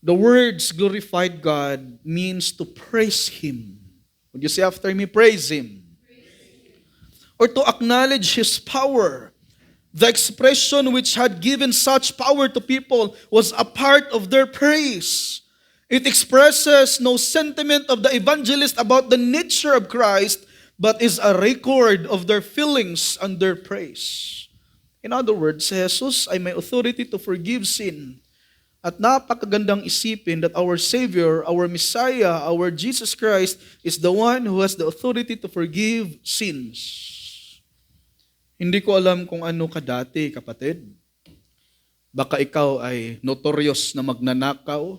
The words glorified God means to praise Him. Would you say after me, praise Him? Or to acknowledge His power. The expression which had given such power to people was a part of their praise. It expresses no sentiment of the evangelist about the nature of Christ, but is a record of their feelings and their praise. In other words, si Jesus ay may authority to forgive sin. At napakagandang isipin that our Savior, our Messiah, our Jesus Christ is the one who has the authority to forgive sins. Hindi ko alam kung ano ka dati, kapatid. Baka ikaw ay notorious na magnanakaw.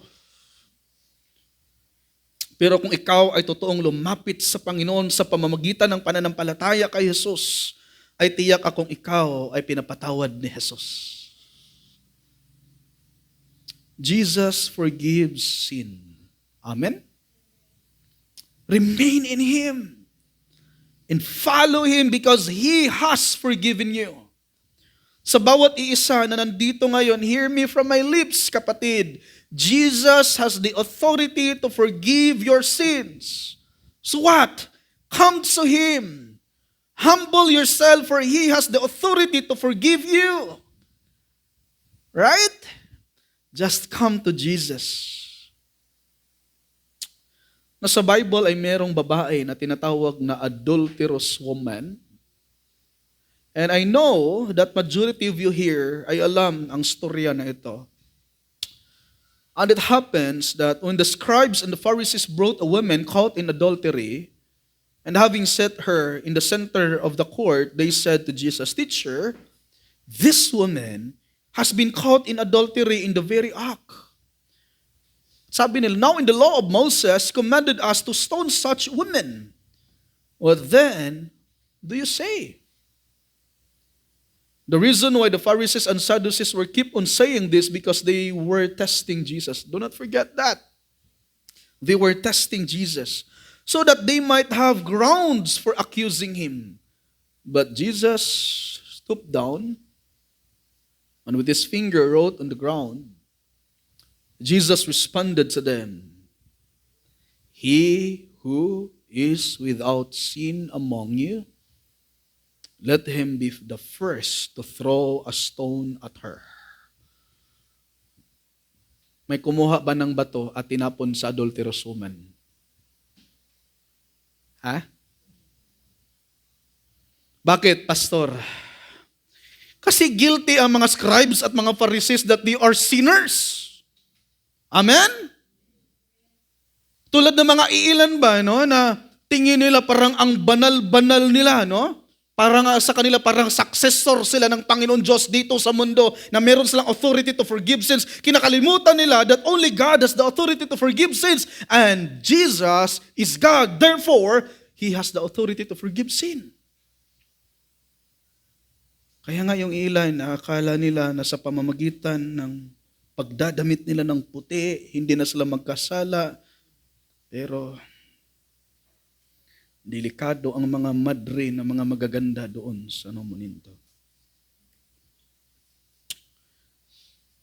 Pero kung ikaw ay totoong lumapit sa Panginoon sa pamamagitan ng pananampalataya kay Jesus, ay tiyak akong ikaw ay pinapatawad ni Jesus. Jesus forgives sin. Amen? Remain in Him and follow Him because He has forgiven you. Sa bawat iisa na nandito ngayon, hear me from my lips, kapatid. Jesus has the authority to forgive your sins. So what? Come to Him. Humble yourself for He has the authority to forgive you. Right? Just come to Jesus. Nasa Bible ay merong babae na tinatawag na adulterous woman. And I know that majority of you here ay alam ang storya na ito. And it happens that when the scribes and the Pharisees brought a woman caught in adultery, and having set her in the center of the court, they said to Jesus, "Teacher, this woman has been caught in adultery in the very act." Sabi nila, now in the law of Moses commanded us to stone such women. What then do you say? The reason why the Pharisees and Sadducees were keep on saying this because they were testing Jesus. Do not forget that. They were testing Jesus so that they might have grounds for accusing him. But Jesus stooped down and with his finger wrote on the ground. Jesus responded to them, "He who is without sin among you, let him be the first to throw a stone at her." May kumuha ba ng bato at tinapon sa adulterous woman? Ha? Bakit, pastor? Kasi guilty ang mga scribes at mga Pharisees that they are sinners. Amen? Tulad ng mga iilan ba, no, na tingin nila parang ang banal-banal nila, no? Parang sa kanila, parang successor sila ng Panginoon Diyos dito sa mundo na meron silang authority to forgive sins. Kinakalimutan nila that only God has the authority to forgive sins and Jesus is God. Therefore, He has the authority to forgive sin. Kaya nga yung ilan, akala nila na sa pamamagitan ng pagdadamit nila ng puti, hindi na sila magkasala. Pero delikado ang mga madre na mga magaganda doon sa Nomoninto.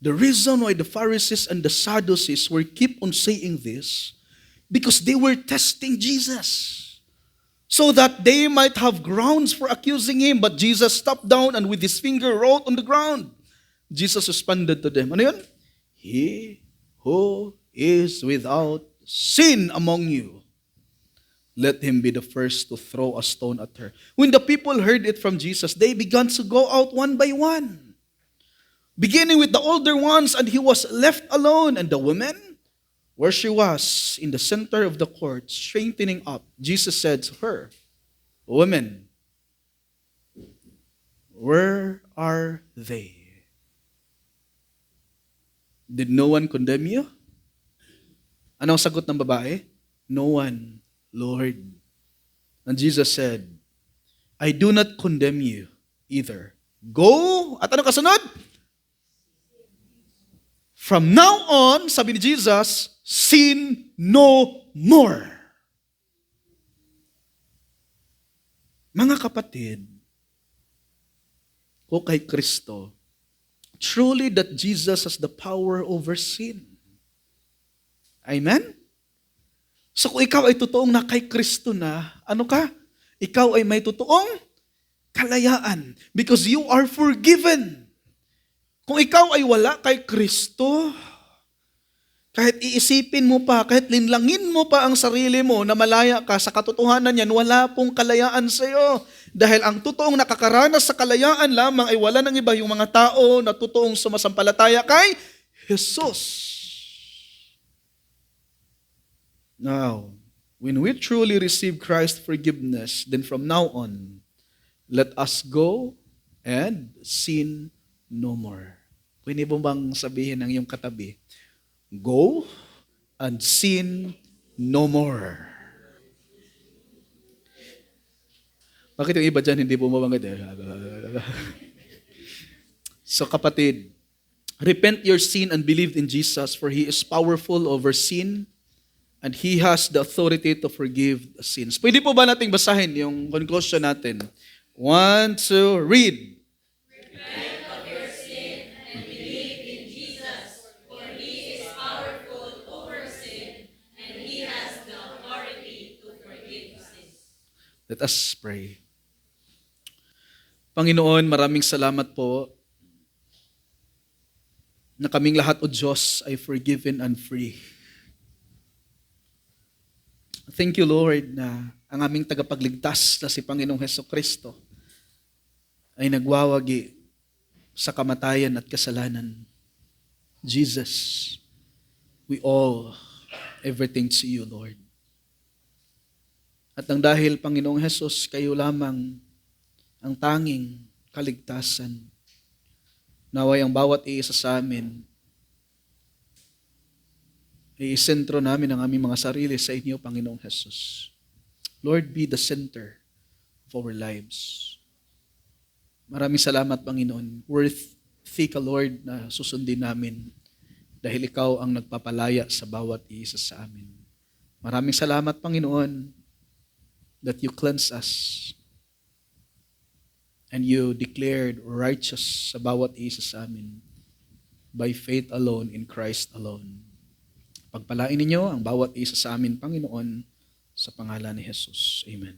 The reason why the Pharisees and the Sadducees were keep on saying this, because they were testing Jesus. So that they might have grounds for accusing him. But Jesus stooped down and with his finger wrote on the ground. Jesus responded to them. Ano yun? He who is without sin among you, let him be the first to throw a stone at her. When the people heard it from Jesus, they began to go out one by one, beginning with the older ones, and he was left alone. And the woman, where she was, in the center of the court, straightening up, Jesus said to her, "Woman, where are they? Did no one condemn you?" Anong sagot ng babae? "No one, Lord." And Jesus said, "I do not condemn you either. Go," at ano kasunod? "From now on," sabi ni Jesus, "sin no more." Mga kapatid, kung kay Kristo, truly that Jesus has the power over sin. Amen? So kung ikaw ay totoong na kay Kristo na, ano ka? Ikaw ay may totoong kalayaan because you are forgiven. Kung ikaw ay wala kay Kristo, kahit iisipin mo pa, kahit linlangin mo pa ang sarili mo na malaya ka sa katotohanan yan, wala pong kalayaan sa iyo. Dahil ang totoong nakakaranas sa kalayaan lamang ay wala ng iba yung mga tao na totoong sumasampalataya kay Jesus. Now, when we truly receive Christ's forgiveness, then from now on, let us go and sin no more. Pwede mo bang sabihin ng iyong katabi, go and sin no more. Bakit yung iba dyan hindi bumabangga? So kapatid, repent your sin and believe in Jesus, for He is powerful over sin and He has the authority to forgive sins. Pwede po ba nating basahin yung conclusion natin? 1, 2, read. Repent of your sin and believe in Jesus, for He is powerful over sin and He has the authority to forgive sins. Let us pray. Panginoon, maraming salamat po na kaming lahat, O Diyos, ay forgiven and free. Thank you, Lord, na ang aming tagapagligtas na si Panginoong Hesukristo ay nagwawagi sa kamatayan at kasalanan. Jesus, we owe everything to you, Lord. At ang dahil, Panginoong Hesus, kayo lamang ang tanging kaligtasan. Naway ang bawat iisa sa amin Iisentro namin ang aming mga sarili sa inyo, Panginoong Jesus. Lord, be the center of our lives. Maraming salamat, Panginoon. Worthy ka, Lord, na susundin namin dahil ikaw ang nagpapalaya sa bawat isa sa amin. Maraming salamat, Panginoon, that you cleanse us and you declared righteous sa bawat isa sa amin by faith alone in Christ alone. Pagpalain ninyo ang bawat isa sa amin, Panginoon, sa pangalan ni Jesus. Amen.